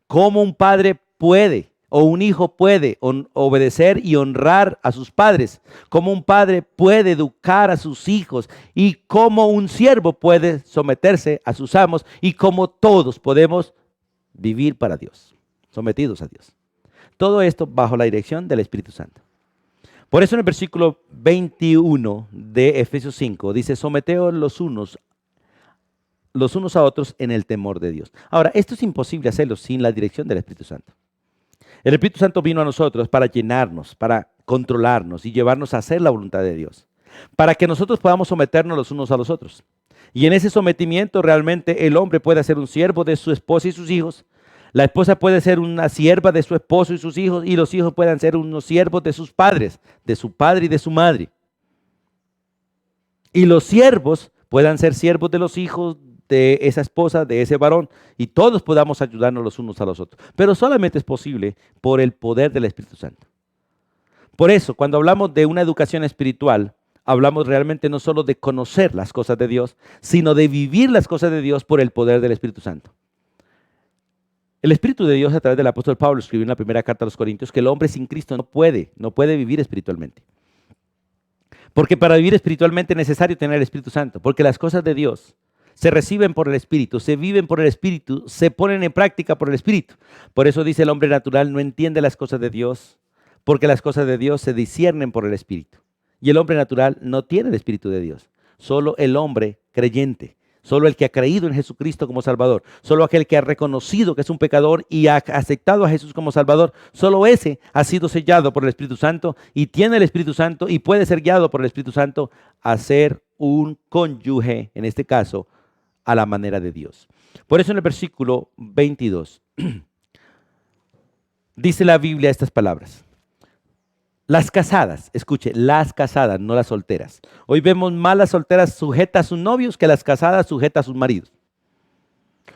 Cómo un padre puede o un hijo puede obedecer y honrar a sus padres, cómo un padre puede educar a sus hijos y cómo un siervo puede someterse a sus amos y cómo todos podemos vivir para Dios, sometidos a Dios. Todo esto bajo la dirección del Espíritu Santo. Por eso en el versículo 21 de Efesios 5 dice, someteos los unos a otros en el temor de Dios. Ahora, esto es imposible hacerlo sin la dirección del Espíritu Santo. El Espíritu Santo vino a nosotros para llenarnos, para controlarnos y llevarnos a hacer la voluntad de Dios, para que nosotros podamos someternos los unos a los otros. Y en ese sometimiento realmente el hombre puede ser un siervo de su esposa y sus hijos, la esposa puede ser una sierva de su esposo y sus hijos, y los hijos pueden ser unos siervos de sus padres, de su padre y de su madre. Y los siervos puedan ser siervos de los hijos de esa esposa, de ese varón, y todos podamos ayudarnos los unos a los otros. Pero solamente es posible por el poder del Espíritu Santo. Por eso, cuando hablamos de una educación espiritual, hablamos realmente no solo de conocer las cosas de Dios, sino de vivir las cosas de Dios por el poder del Espíritu Santo. El Espíritu de Dios a través del apóstol Pablo escribió en la primera carta a los Corintios que el hombre sin Cristo no puede vivir espiritualmente. Porque para vivir espiritualmente es necesario tener el Espíritu Santo, porque las cosas de Dios se reciben por el Espíritu, se viven por el Espíritu, se ponen en práctica por el Espíritu. Por eso dice el hombre natural no entiende las cosas de Dios, porque las cosas de Dios se disciernen por el Espíritu. Y el hombre natural no tiene el Espíritu de Dios, solo el hombre creyente, solo el que ha creído en Jesucristo como Salvador, solo aquel que ha reconocido que es un pecador y ha aceptado a Jesús como Salvador, solo ese ha sido sellado por el Espíritu Santo y tiene el Espíritu Santo y puede ser guiado por el Espíritu Santo a ser un cónyuge, en este caso, a la manera de Dios. Por eso en el versículo 22 dice la Biblia estas palabras. Las casadas, escuche, las casadas, no las solteras. Hoy vemos más las solteras sujetas a sus novios que las casadas sujetas a sus maridos.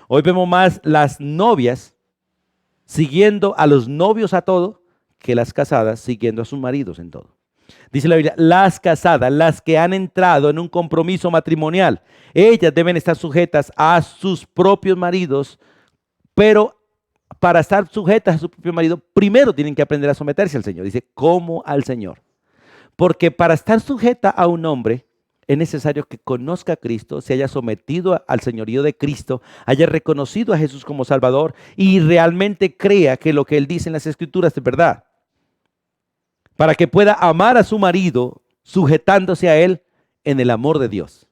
Hoy vemos más las novias siguiendo a los novios a todo que las casadas siguiendo a sus maridos en todo. Dice la Biblia, las casadas, las que han entrado en un compromiso matrimonial, ellas deben estar sujetas a sus propios maridos, pero para estar sujetas a su propio marido, primero tienen que aprender a someterse al Señor. Dice, como al Señor. Porque para estar sujeta a un hombre, es necesario que conozca a Cristo, se haya sometido al señorío de Cristo, haya reconocido a Jesús como Salvador y realmente crea que lo que Él dice en las Escrituras es verdad. Para que pueda amar a su marido sujetándose a él en el amor de Dios.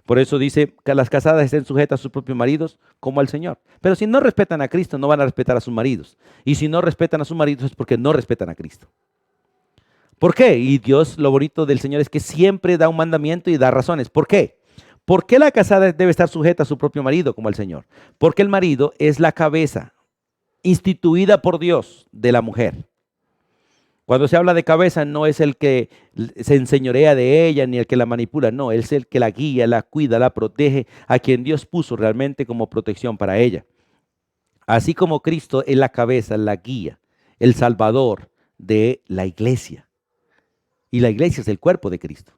Por eso dice que las casadas estén sujetas a sus propios maridos como al Señor. Pero si no respetan a Cristo, no van a respetar a sus maridos. Y si no respetan a sus maridos es porque no respetan a Cristo. ¿Por qué? Y Dios, lo bonito del Señor es que siempre da un mandamiento y da razones. ¿Por qué? ¿Por qué la casada debe estar sujeta a su propio marido como al Señor? Porque el marido es la cabeza instituida por Dios de la mujer. Cuando se habla de cabeza, no es el que se enseñorea de ella ni el que la manipula, no, es el que la guía, la cuida, la protege, a quien Dios puso realmente como protección para ella. Así como Cristo es la cabeza, la guía, el salvador de la iglesia. Y la iglesia es el cuerpo de Cristo.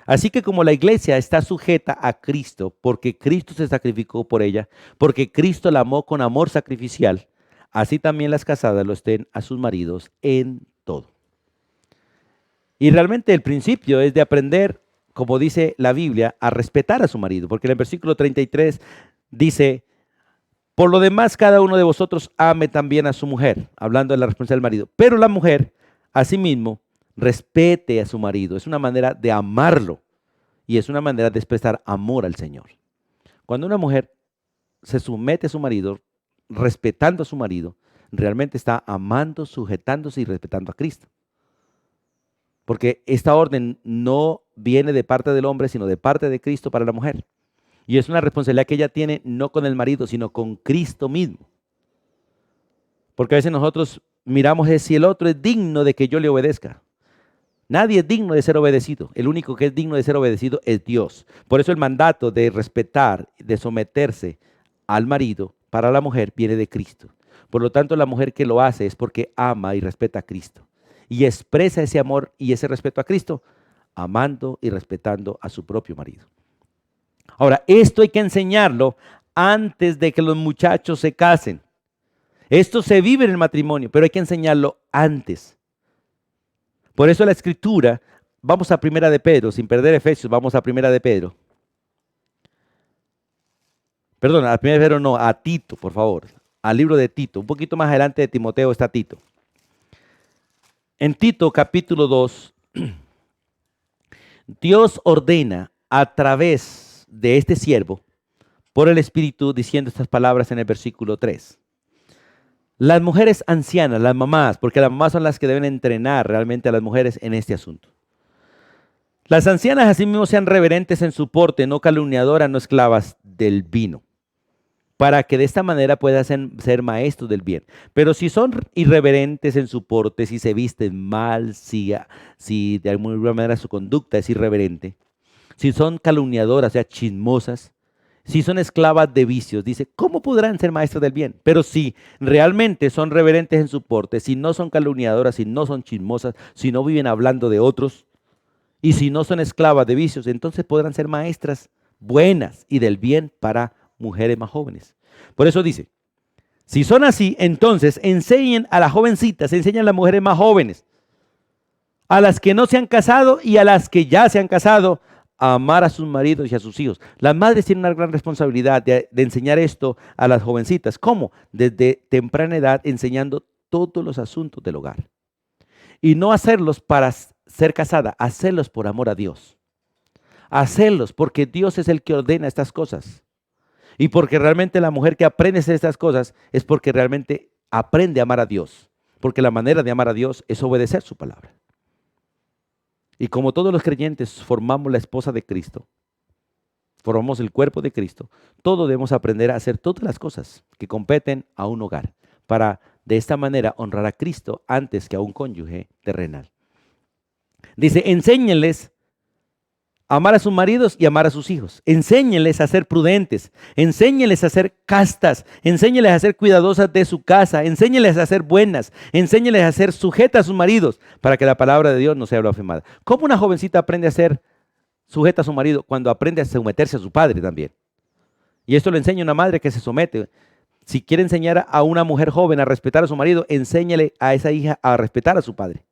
Así que como la iglesia está sujeta a Cristo, porque Cristo se sacrificó por ella, porque Cristo la amó con amor sacrificial, así también las casadas lo estén a sus maridos en todo. Y realmente el principio es de aprender, como dice la Biblia, a respetar a su marido, porque en el versículo 33 dice, por lo demás cada uno de vosotros ame también a su mujer, hablando de la responsabilidad del marido, pero la mujer, asimismo, respete a su marido, es una manera de amarlo y es una manera de expresar amor al Señor. Cuando una mujer se somete a su marido, respetando a su marido, realmente está amando, sujetándose y respetando a Cristo. Porque esta orden no viene de parte del hombre, sino de parte de Cristo para la mujer. Y es una responsabilidad que ella tiene no con el marido, sino con Cristo mismo. Porque a veces nosotros miramos si el otro es digno de que yo le obedezca. Nadie es digno de ser obedecido. El único que es digno de ser obedecido es Dios. Por eso el mandato de respetar, de someterse al marido para la mujer viene de Cristo. Por lo tanto, la mujer que lo hace es porque ama y respeta a Cristo. Y expresa ese amor y ese respeto a Cristo, amando y respetando a su propio marido. Ahora, esto hay que enseñarlo antes de que los muchachos se casen. Esto se vive en el matrimonio, pero hay que enseñarlo antes. Por eso la Escritura, vamos a Primera de Pedro, sin perder Efesios, vamos a Primera de Pedro. Perdón, a Primera de Pedro no, a Tito, por favor. Al libro de Tito. Un poquito más adelante de Timoteo está Tito. En Tito capítulo 2, Dios ordena a través de este siervo, por el Espíritu, diciendo estas palabras en el versículo 3. Las mujeres ancianas, las mamás, porque las mamás son las que deben entrenar realmente a las mujeres en este asunto. Las ancianas asimismo sean reverentes en su porte, no calumniadoras, no esclavas del vino, para que de esta manera puedan ser maestros del bien. Pero si son irreverentes en su porte, si se visten mal, si de alguna manera su conducta es irreverente, si son calumniadoras, o sea, chismosas, si son esclavas de vicios, dice, ¿cómo podrán ser maestras del bien? Pero si realmente son reverentes en su porte, si no son calumniadoras, si no son chismosas, si no viven hablando de otros, y si no son esclavas de vicios, entonces podrán ser maestras buenas y del bien para mujeres más jóvenes. Por eso dice, si son así, entonces enseñen a las jovencitas, enseñen a las mujeres más jóvenes, a las que no se han casado y a las que ya se han casado, a amar a sus maridos y a sus hijos. Las madres tienen una gran responsabilidad de enseñar esto a las jovencitas. ¿Cómo? Desde temprana edad, enseñando todos los asuntos del hogar. Y no hacerlos para ser casada, hacerlos por amor a Dios. Hacerlos porque Dios es el que ordena estas cosas. Y porque realmente la mujer que aprende a hacer estas cosas es porque realmente aprende a amar a Dios. Porque la manera de amar a Dios es obedecer su palabra. Y como todos los creyentes formamos la esposa de Cristo, formamos el cuerpo de Cristo, todos debemos aprender a hacer todas las cosas que competen a un hogar, para de esta manera honrar a Cristo antes que a un cónyuge terrenal. Dice, enséñenles a amar a sus maridos y amar a sus hijos. Enséñenles a ser prudentes, enséñenles a ser castas, enséñenles a ser cuidadosas de su casa, enséñenles a ser buenas, enséñenles a ser sujetas a sus maridos, para que la palabra de Dios no sea blasfemada. ¿Cómo una jovencita aprende a ser sujeta a su marido? Cuando aprende a someterse a su padre también. Y esto lo enseña una madre que se somete. Si quiere enseñar a una mujer joven a respetar a su marido, enséñale a esa hija a respetar a su padre.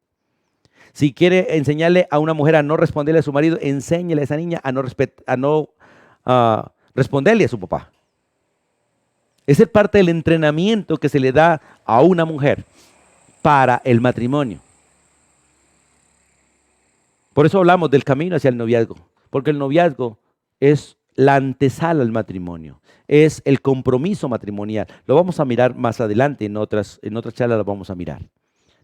Si quiere enseñarle a una mujer a no responderle a su marido, enséñele a esa niña a no responderle a su papá. Esa es parte del entrenamiento que se le da a una mujer para el matrimonio. Por eso hablamos del camino hacia el noviazgo, porque el noviazgo es la antesala al matrimonio, es el compromiso matrimonial. Lo vamos a mirar más adelante, en otras charlas lo vamos a mirar.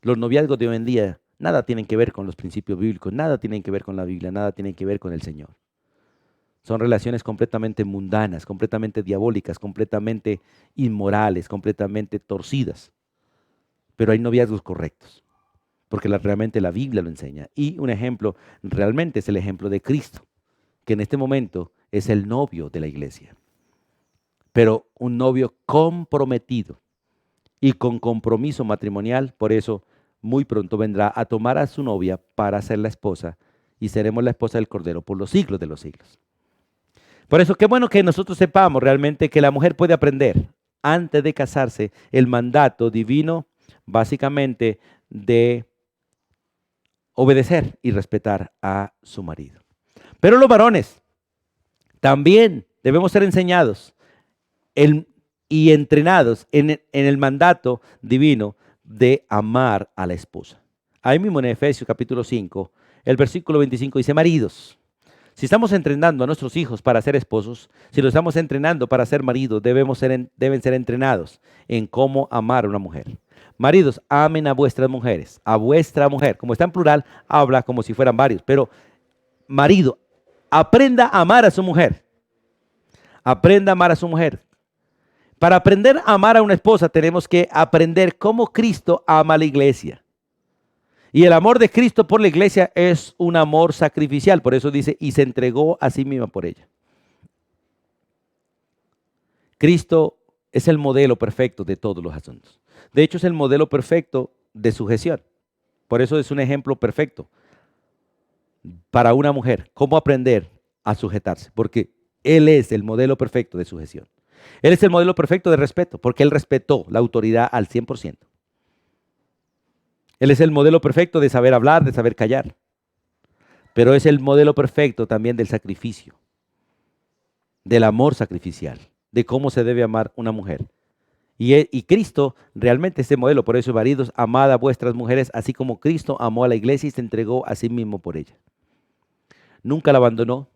Los noviazgos de hoy en día nada tienen que ver con los principios bíblicos, nada tienen que ver con la Biblia, nada tienen que ver con el Señor. Son relaciones completamente mundanas, completamente diabólicas, completamente inmorales, completamente torcidas. Pero hay noviazgos correctos, porque realmente la Biblia lo enseña. Y un ejemplo realmente es el ejemplo de Cristo, que en este momento es el novio de la iglesia. Pero un novio comprometido y con compromiso matrimonial, por eso muy pronto vendrá a tomar a su novia para ser la esposa y seremos la esposa del Cordero por los siglos de los siglos. Por eso qué bueno que nosotros sepamos realmente que la mujer puede aprender antes de casarse el mandato divino básicamente de obedecer y respetar a su marido. Pero los varones también debemos ser enseñados y entrenados en el mandato divino de amar a la esposa. Ahí mismo en Efesios capítulo 5, el versículo 25 dice, maridos, Si estamos entrenando a nuestros hijos para ser esposos, si los estamos entrenando para ser maridos, deben ser entrenados en cómo amar a una mujer. Maridos, amen a vuestras mujeres, a vuestra mujer. Como está en plural, habla como si fueran varios. Pero marido, aprenda a amar a su mujer. Aprenda a amar a su mujer. Para aprender a amar a una esposa tenemos que aprender cómo Cristo ama a la iglesia. Y el amor de Cristo por la iglesia es un amor sacrificial. Por eso dice, y se entregó a sí misma por ella. Cristo es el modelo perfecto de todos los asuntos. De hecho, es el modelo perfecto de sujeción. Por eso es un ejemplo perfecto para una mujer. Cómo aprender a sujetarse. Porque Él es el modelo perfecto de sujeción. Él es el modelo perfecto de respeto, porque Él respetó la autoridad al 100%. Él es el modelo perfecto de saber hablar, de saber callar. Pero es el modelo perfecto también del sacrificio, del amor sacrificial, de cómo se debe amar una mujer. Y Cristo realmente es este modelo. Por eso, maridos, amad a vuestras mujeres, así como Cristo amó a la iglesia y se entregó a sí mismo por ella. Nunca la abandonó,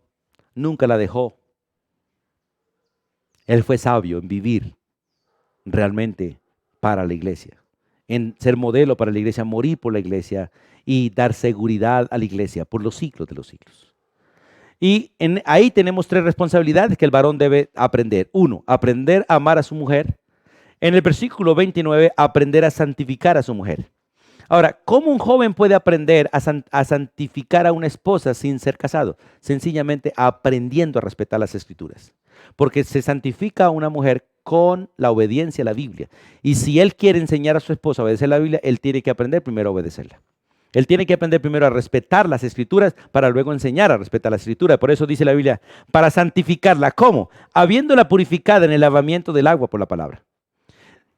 nunca la dejó. Él fue sabio en vivir realmente para la iglesia, en ser modelo para la iglesia, morir por la iglesia y dar seguridad a la iglesia por los siglos de los siglos. Y ahí tenemos 3 responsabilidades que el varón debe aprender. 1, aprender a amar a su mujer. En el versículo 29, aprender a santificar a su mujer. Ahora, ¿cómo un joven puede aprender a santificar a una esposa sin ser casado? Sencillamente aprendiendo a respetar las escrituras. Porque se santifica a una mujer con la obediencia a la Biblia. Y si él quiere enseñar a su esposa a obedecer la Biblia, él tiene que aprender primero a obedecerla. Él tiene que aprender primero a respetar las escrituras para luego enseñar a respetar las escrituras. Por eso dice la Biblia, para santificarla. ¿Cómo? Habiéndola purificada en el lavamiento del agua por la palabra.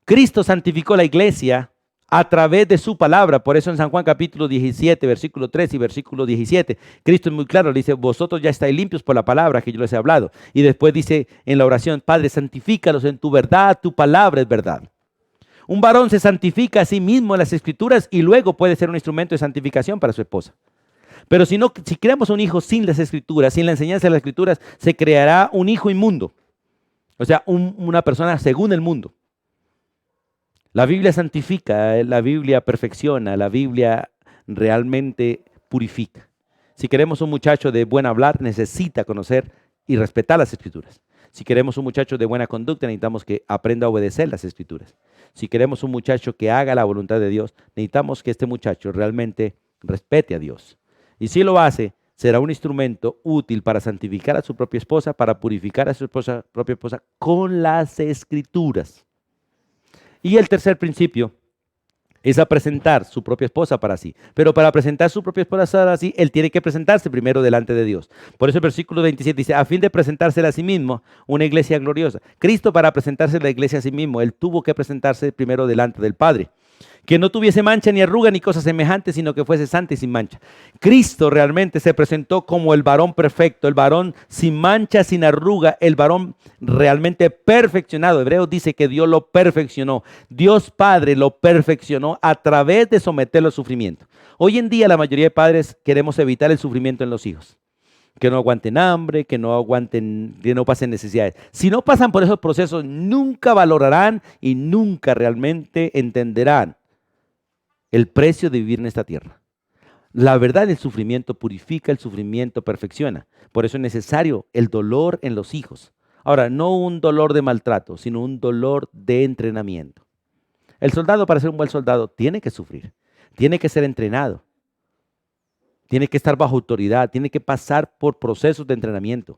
Cristo santificó la iglesia a través de su palabra. Por eso en San Juan capítulo 17, versículo 3 y versículo 17, Cristo es muy claro, dice, vosotros ya estáis limpios por la palabra que yo les he hablado. Y después dice en la oración, Padre, santifícalos en tu verdad, tu palabra es verdad. Un varón se santifica a sí mismo en las escrituras y luego puede ser un instrumento de santificación para su esposa. Pero si creamos un hijo sin las escrituras, sin la enseñanza de las escrituras, se creará un hijo inmundo. O sea, una persona según el mundo. La Biblia santifica, la Biblia perfecciona, la Biblia realmente purifica. Si queremos un muchacho de buen hablar, necesita conocer y respetar las escrituras. Si queremos un muchacho de buena conducta, necesitamos que aprenda a obedecer las escrituras. Si queremos un muchacho que haga la voluntad de Dios, necesitamos que este muchacho realmente respete a Dios. Y si lo hace, será un instrumento útil para santificar a su propia esposa, para purificar a su propia esposa con las escrituras. Y el tercer principio es a presentar su propia esposa para sí. Pero para presentar su propia esposa para sí, él tiene que presentarse primero delante de Dios. Por eso el versículo 27 dice, a fin de presentársela a sí mismo una iglesia gloriosa. Cristo, para presentarse la iglesia a sí mismo, él tuvo que presentarse primero delante del Padre. Que no tuviese mancha ni arruga ni cosas semejantes, sino que fuese santa y sin mancha. Cristo realmente se presentó como el varón perfecto, el varón sin mancha, sin arruga, el varón realmente perfeccionado. Hebreos dice que Dios lo perfeccionó. Dios Padre lo perfeccionó a través de someterlo al sufrimiento. Hoy en día la mayoría de padres queremos evitar el sufrimiento en los hijos. Que no aguanten hambre, que no pasen necesidades. Si no pasan por esos procesos, nunca valorarán y nunca realmente entenderán el precio de vivir en esta tierra. La verdad, el sufrimiento purifica, el sufrimiento perfecciona. Por eso es necesario el dolor en los hijos. Ahora, no un dolor de maltrato, sino un dolor de entrenamiento. El soldado, para ser un buen soldado, tiene que sufrir, tiene que ser entrenado, tiene que estar bajo autoridad, tiene que pasar por procesos de entrenamiento,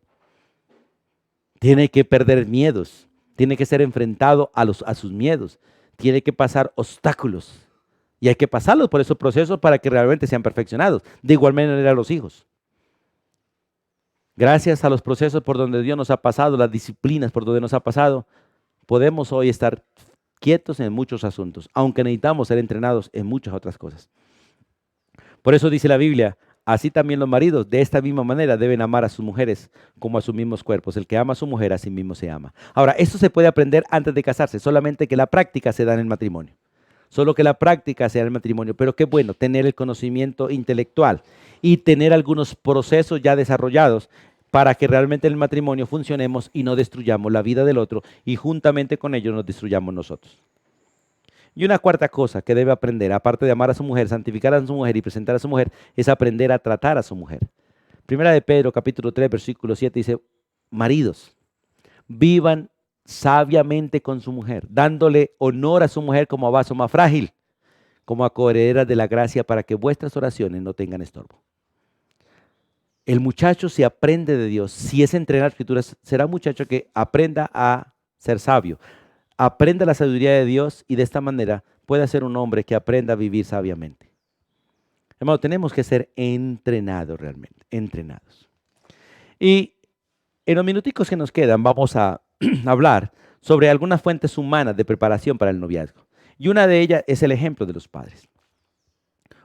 tiene que perder miedos, tiene que ser enfrentado a sus miedos, tiene que pasar obstáculos. Y hay que pasarlos por esos procesos para que realmente sean perfeccionados. De igual manera los hijos. Gracias a los procesos por donde Dios nos ha pasado, las disciplinas por donde nos ha pasado, podemos hoy estar quietos en muchos asuntos, aunque necesitamos ser entrenados en muchas otras cosas. Por eso dice la Biblia, así también los maridos de esta misma manera deben amar a sus mujeres como a sus mismos cuerpos. El que ama a su mujer a sí mismo se ama. Ahora, esto se puede aprender antes de casarse, solamente que la práctica se da en el matrimonio. solo que la práctica sea el matrimonio. Pero qué bueno tener el conocimiento intelectual y tener algunos procesos ya desarrollados para que realmente en el matrimonio funcionemos y no destruyamos la vida del otro y juntamente con ellos nos destruyamos nosotros. Y una cuarta cosa que debe aprender, aparte de amar a su mujer, santificar a su mujer y presentar a su mujer, es aprender a tratar a su mujer. Primera de Pedro, capítulo 3, versículo 7 dice, maridos, vivan sabiamente con su mujer, dándole honor a su mujer como a vaso más frágil, como a coherederas de la gracia para que vuestras oraciones no tengan estorbo. El muchacho, si aprende de Dios, si es entrenado en las escrituras, será un muchacho que aprenda a ser sabio, aprenda la sabiduría de Dios y de esta manera pueda ser un hombre que aprenda a vivir sabiamente. Hermano, tenemos que ser entrenados realmente, entrenados. Y en los minuticos que nos quedan vamos a hablar sobre algunas fuentes humanas de preparación para el noviazgo. Y una de ellas es el ejemplo de los padres.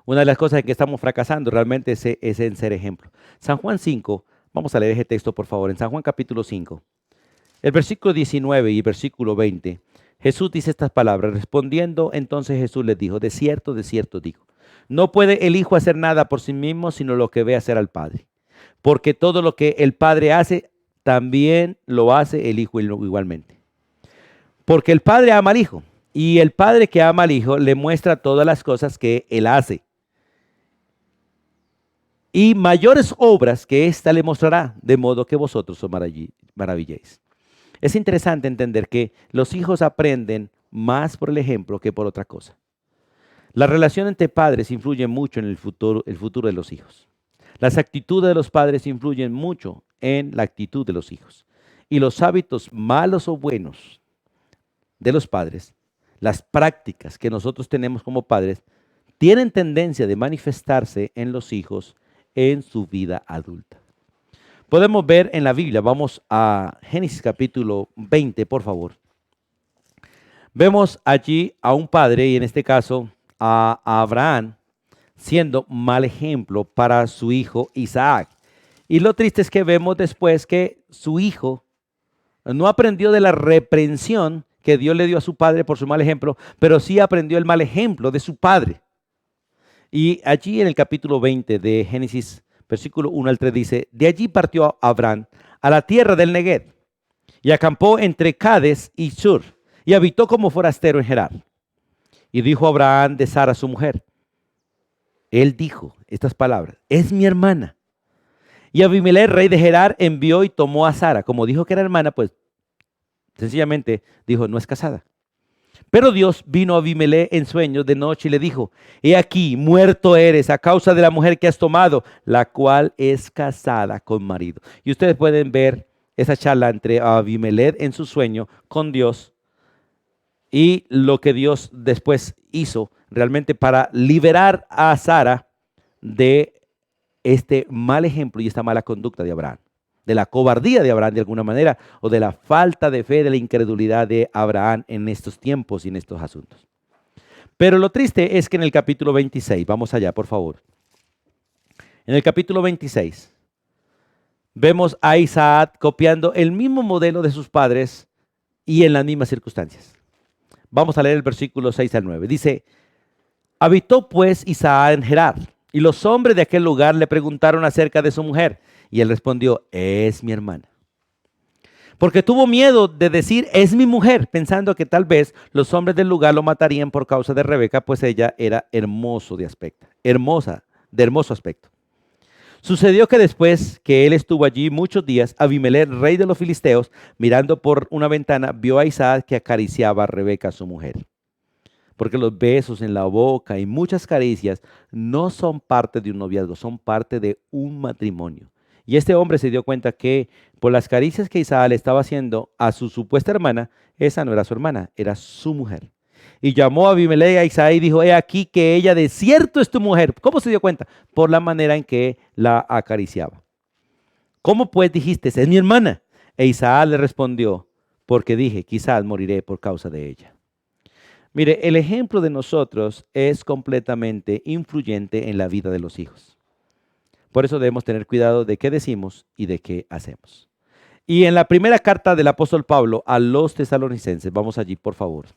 Una de las cosas en que estamos fracasando realmente es en ser ejemplo. San Juan 5, vamos a leer ese texto por favor, en San Juan capítulo 5, el versículo 19 y versículo 20, Jesús dice estas palabras, respondiendo entonces Jesús les dijo, de cierto digo, no puede el Hijo hacer nada por sí mismo, sino lo que ve hacer al Padre. Porque todo lo que el Padre hace, también lo hace el Hijo igualmente. Porque el Padre ama al Hijo, y el Padre que ama al Hijo le muestra todas las cosas que Él hace. Y mayores obras que ésta le mostrará, de modo que vosotros os maravilléis. Es interesante entender que los hijos aprenden más por el ejemplo que por otra cosa. La relación entre padres influye mucho en el futuro de los hijos. Las actitudes de los padres influyen mucho en la actitud de los hijos. Y los hábitos malos o buenos de los padres, las prácticas que nosotros tenemos como padres, tienen tendencia de manifestarse en los hijos en su vida adulta. Podemos ver en la Biblia, vamos a Génesis capítulo 20, por favor. Vemos allí a un padre, y en este caso a Abraham, siendo mal ejemplo para su hijo Isaac. Y lo triste es que vemos después que su hijo no aprendió de la reprensión que Dios le dio a su padre por su mal ejemplo, pero sí aprendió el mal ejemplo de su padre. Y allí en el capítulo 20 de Génesis, versículo 1 al 3 dice, de allí partió Abraham a la tierra del Neguev y acampó entre Cades y Shur y habitó como forastero en Gerar. Y dijo Abraham de Sara su mujer, él dijo estas palabras, es mi hermana. Y Abimelech, rey de Gerar, envió y tomó a Sara. Como dijo que era hermana, pues sencillamente dijo, no es casada. Pero Dios vino a Abimelech en sueños de noche y le dijo, he aquí, muerto eres a causa de la mujer que has tomado, la cual es casada con marido. Y ustedes pueden ver esa charla entre Abimelech en su sueño con Dios y lo que Dios después hizo realmente para liberar a Sara de este mal ejemplo y esta mala conducta de Abraham, de la cobardía de Abraham de alguna manera, o de la falta de fe, de la incredulidad de Abraham en estos tiempos y en estos asuntos. Pero lo triste es que en el capítulo 26, vamos allá por favor, en el capítulo 26, vemos a Isaac copiando el mismo modelo de sus padres y en las mismas circunstancias. Vamos a leer el versículo 6 al 9. Dice, habitó pues Isaac en Gerar, y los hombres de aquel lugar le preguntaron acerca de su mujer, y él respondió, es mi hermana. Porque tuvo miedo de decir, es mi mujer, pensando que tal vez los hombres del lugar lo matarían por causa de Rebeca, pues ella era hermosa de hermoso aspecto. Sucedió que después que él estuvo allí muchos días, Abimelech, rey de los filisteos, mirando por una ventana, vio a Isaac que acariciaba a Rebeca, su mujer. Porque los besos en la boca y muchas caricias no son parte de un noviazgo, son parte de un matrimonio. Y este hombre se dio cuenta que por las caricias que Isaac le estaba haciendo a su supuesta hermana, esa no era su hermana, era su mujer. Y llamó a Abimelech a Isaac y dijo, he aquí que ella de cierto es tu mujer. ¿Cómo se dio cuenta? Por la manera en que la acariciaba. ¿Cómo pues dijiste, es mi hermana? E Isaac le respondió, porque dije, quizás moriré por causa de ella. Mire, el ejemplo de nosotros es completamente influyente en la vida de los hijos. Por eso debemos tener cuidado de qué decimos y de qué hacemos. Y en la primera carta del apóstol Pablo a los tesalonicenses, vamos allí por favor.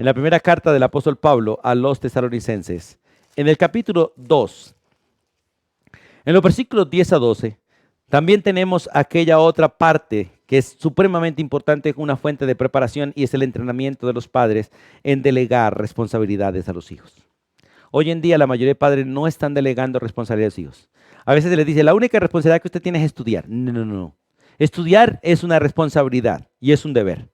en la primera carta del apóstol Pablo a los tesalonicenses, en el capítulo 2, en los versículos 10 a 12, también tenemos aquella otra parte que es supremamente importante, una fuente de preparación, y es el entrenamiento de los padres en delegar responsabilidades a los hijos. Hoy en día la mayoría de padres no están delegando responsabilidades a los hijos. A veces se les dice, la única responsabilidad que usted tiene es estudiar. No, no, no. Estudiar es una responsabilidad y es un deber.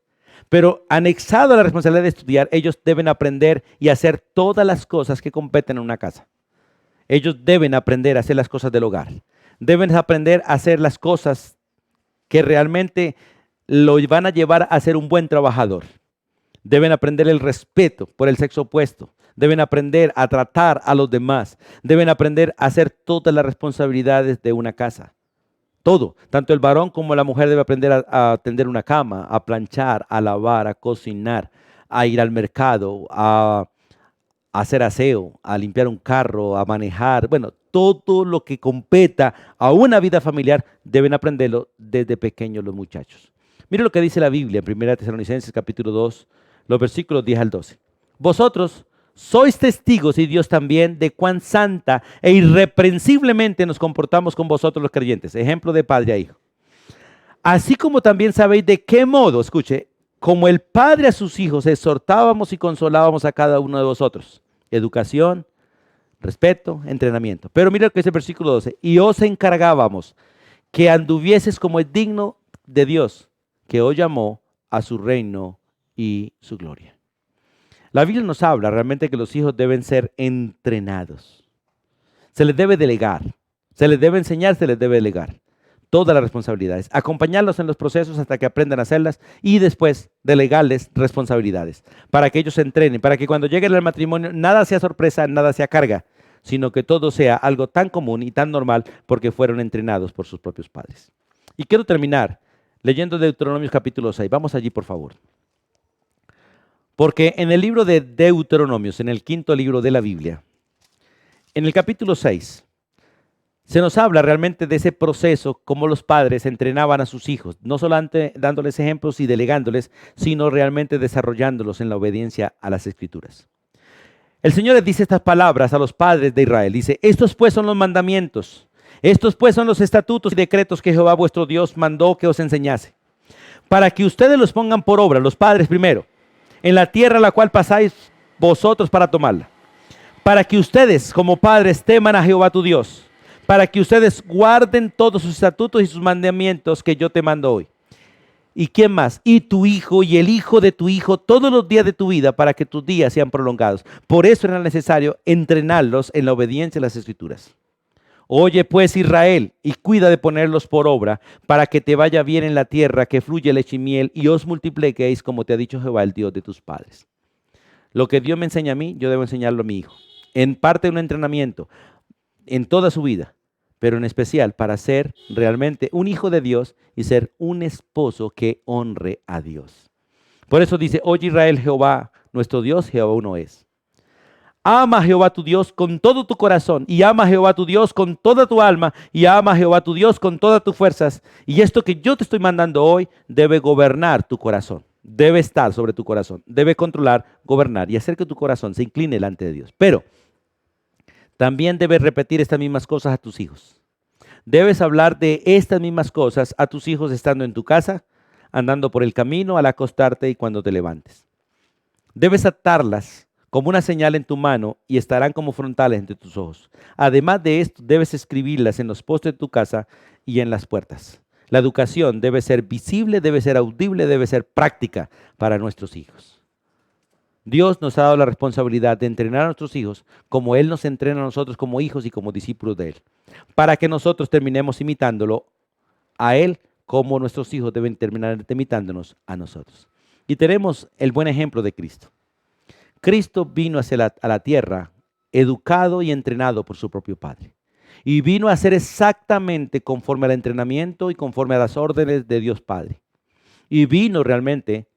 Pero anexado a la responsabilidad de estudiar, ellos deben aprender y hacer todas las cosas que competen en una casa. Ellos deben aprender a hacer las cosas del hogar. Deben aprender a hacer las cosas que realmente lo van a llevar a ser un buen trabajador. Deben aprender el respeto por el sexo opuesto. Deben aprender a tratar a los demás. Deben aprender a hacer todas las responsabilidades de una casa. Todo. Tanto el varón como la mujer debe aprender a tender una cama, a planchar, a lavar, a cocinar, a ir al mercado, a hacer aseo, a limpiar un carro, a manejar. Bueno, todo lo que competa a una vida familiar deben aprenderlo desde pequeños los muchachos. Mire lo que dice la Biblia en 1 Tesalonicenses capítulo 2, los versículos 10 al 12. Vosotros sois testigos, y Dios también, de cuán santa e irreprensiblemente nos comportamos con vosotros los creyentes. Ejemplo de padre a hijo. Así como también sabéis de qué modo, escuche, como el padre a sus hijos, exhortábamos y consolábamos a cada uno de vosotros. Educación, respeto, entrenamiento. Pero mira lo que dice el versículo 12. Y os encargábamos que anduvieses como es digno de Dios, que os llamó a su reino y su gloria. La Biblia nos habla realmente que los hijos deben ser entrenados. Se les debe delegar, se les debe enseñar, se les debe delegar todas las responsabilidades, acompañarlos en los procesos hasta que aprendan a hacerlas y después delegarles responsabilidades para que ellos se entrenen, para que cuando lleguen al matrimonio nada sea sorpresa, nada sea carga, sino que todo sea algo tan común y tan normal porque fueron entrenados por sus propios padres. Y quiero terminar leyendo Deuteronomio capítulo 6. Vamos allí, por favor. Porque en el libro de Deuteronomios, en el quinto libro de la Biblia, en el capítulo 6, se nos habla realmente de ese proceso, cómo los padres entrenaban a sus hijos, no solamente dándoles ejemplos y delegándoles, sino realmente desarrollándolos en la obediencia a las Escrituras. El Señor les dice estas palabras a los padres de Israel. Dice, estos pues son los mandamientos, estos pues son los estatutos y decretos que Jehová vuestro Dios mandó que os enseñase, para que ustedes los pongan por obra, los padres primero, en la tierra a la cual pasáis vosotros para tomarla, para que ustedes como padres teman a Jehová tu Dios, para que ustedes guarden todos sus estatutos y sus mandamientos que yo te mando hoy. ¿Y quién más? Y tu hijo y el hijo de tu hijo todos los días de tu vida, para que tus días sean prolongados. Por eso era necesario entrenarlos en la obediencia a las Escrituras. Oye pues Israel, y cuida de ponerlos por obra, para que te vaya bien en la tierra que fluye leche y miel, y os multipliquéis como te ha dicho Jehová, el Dios de tus padres. Lo que Dios me enseña a mí, yo debo enseñarlo a mi hijo. En parte de un entrenamiento, en toda su vida, pero en especial para ser realmente un hijo de Dios y ser un esposo que honre a Dios. Por eso dice, oye Israel, Jehová, nuestro Dios, Jehová uno es. Ama a Jehová tu Dios con todo tu corazón, y ama a Jehová tu Dios con toda tu alma, y ama a Jehová tu Dios con todas tus fuerzas. Y esto que yo te estoy mandando hoy debe gobernar tu corazón, debe estar sobre tu corazón, debe controlar, gobernar y hacer que tu corazón se incline delante de Dios. Pero también debes repetir estas mismas cosas a tus hijos. Debes hablar de estas mismas cosas a tus hijos estando en tu casa, andando por el camino, al acostarte y cuando te levantes. Debes atarlas como una señal en tu mano y estarán como frontales entre tus ojos. Además de esto, debes escribirlas en los postes de tu casa y en las puertas. La educación debe ser visible, debe ser audible, debe ser práctica para nuestros hijos. Dios nos ha dado la responsabilidad de entrenar a nuestros hijos como Él nos entrena a nosotros como hijos y como discípulos de Él, para que nosotros terminemos imitándolo a Él como nuestros hijos deben terminar imitándonos a nosotros. Y tenemos el buen ejemplo de Cristo. Cristo vino a la tierra educado y entrenado por su propio Padre. Y vino a ser exactamente conforme al entrenamiento y conforme a las órdenes de Dios Padre. Y vino realmente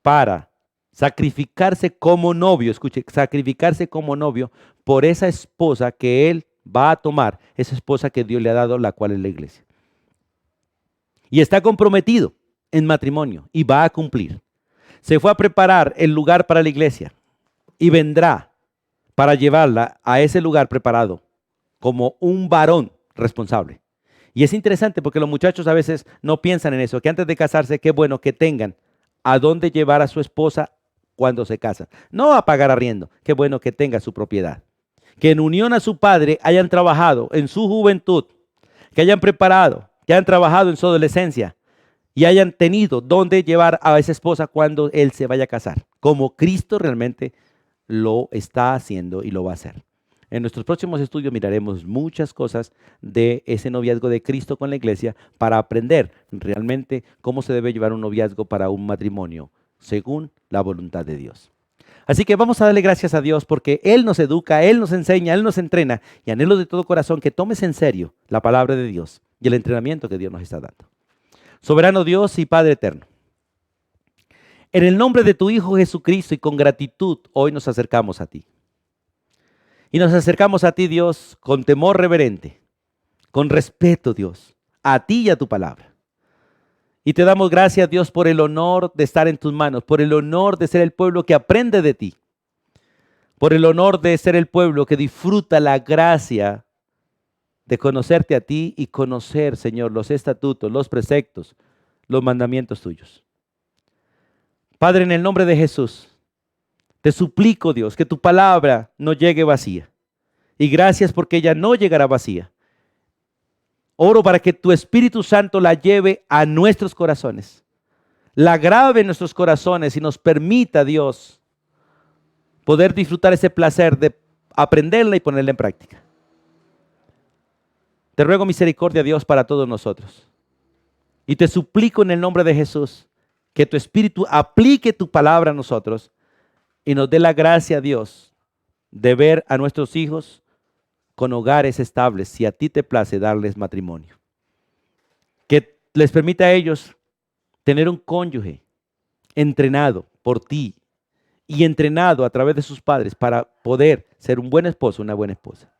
para sacrificarse como novio, escuche, sacrificarse como novio por esa esposa que Él va a tomar, esa esposa que Dios le ha dado, la cual es la iglesia. Y está comprometido en matrimonio y va a cumplir. Se fue a preparar el lugar para la iglesia. y vendrá para llevarla a ese lugar preparado como un varón responsable. Y es interesante porque los muchachos a veces no piensan en eso, que antes de casarse, qué bueno que tengan a dónde llevar a su esposa cuando se casan. No a pagar arriendo, qué bueno que tenga su propiedad. Que en unión a su padre hayan trabajado en su juventud, que hayan preparado, que hayan trabajado en su adolescencia y hayan tenido dónde llevar a esa esposa cuando él se vaya a casar, como Cristo realmente lo está haciendo y lo va a hacer. En nuestros próximos estudios miraremos muchas cosas de ese noviazgo de Cristo con la iglesia para aprender realmente cómo se debe llevar un noviazgo para un matrimonio según la voluntad de Dios. Así que vamos a darle gracias a Dios porque Él nos educa, Él nos enseña, Él nos entrena y anhelo de todo corazón que tomes en serio la palabra de Dios y el entrenamiento que Dios nos está dando. Soberano Dios y Padre eterno, en el nombre de tu Hijo Jesucristo y con gratitud hoy nos acercamos a ti. Y nos acercamos a ti, Dios, con temor reverente, con respeto, Dios, a ti y a tu palabra. Y te damos gracias, Dios, por el honor de estar en tus manos, por el honor de ser el pueblo que aprende de ti, por el honor de ser el pueblo que disfruta la gracia de conocerte a ti y conocer, Señor, los estatutos, los preceptos, los mandamientos tuyos. Padre, en el nombre de Jesús, te suplico, Dios, que tu palabra no llegue vacía. Y gracias porque ella no llegará vacía. Oro para que tu Espíritu Santo la lleve a nuestros corazones, la grabe en nuestros corazones y nos permita, Dios, poder disfrutar ese placer de aprenderla y ponerla en práctica. Te ruego misericordia, Dios, para todos nosotros. Y te suplico en el nombre de Jesús que tu Espíritu aplique tu palabra a nosotros y nos dé la gracia, Dios, de ver a nuestros hijos con hogares estables, si a ti te place darles matrimonio. Que les permita a ellos tener un cónyuge entrenado por ti y entrenado a través de sus padres para poder ser un buen esposo, una buena esposa.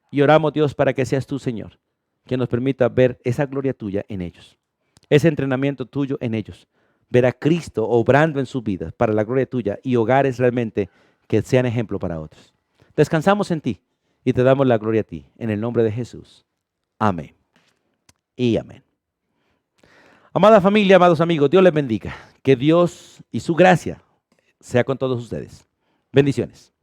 Y oramos, Dios, para que seas tú, Señor, que nos permita ver esa gloria tuya en ellos, ese entrenamiento tuyo en ellos, ver a Cristo obrando en sus vidas para la gloria tuya y hogares realmente que sean ejemplo para otros. Descansamos en ti y te damos la gloria a ti, en el nombre de Jesús. Amén y amén. Amada familia, amados amigos, Dios les bendiga. Que Dios y su gracia sea con todos ustedes. Bendiciones.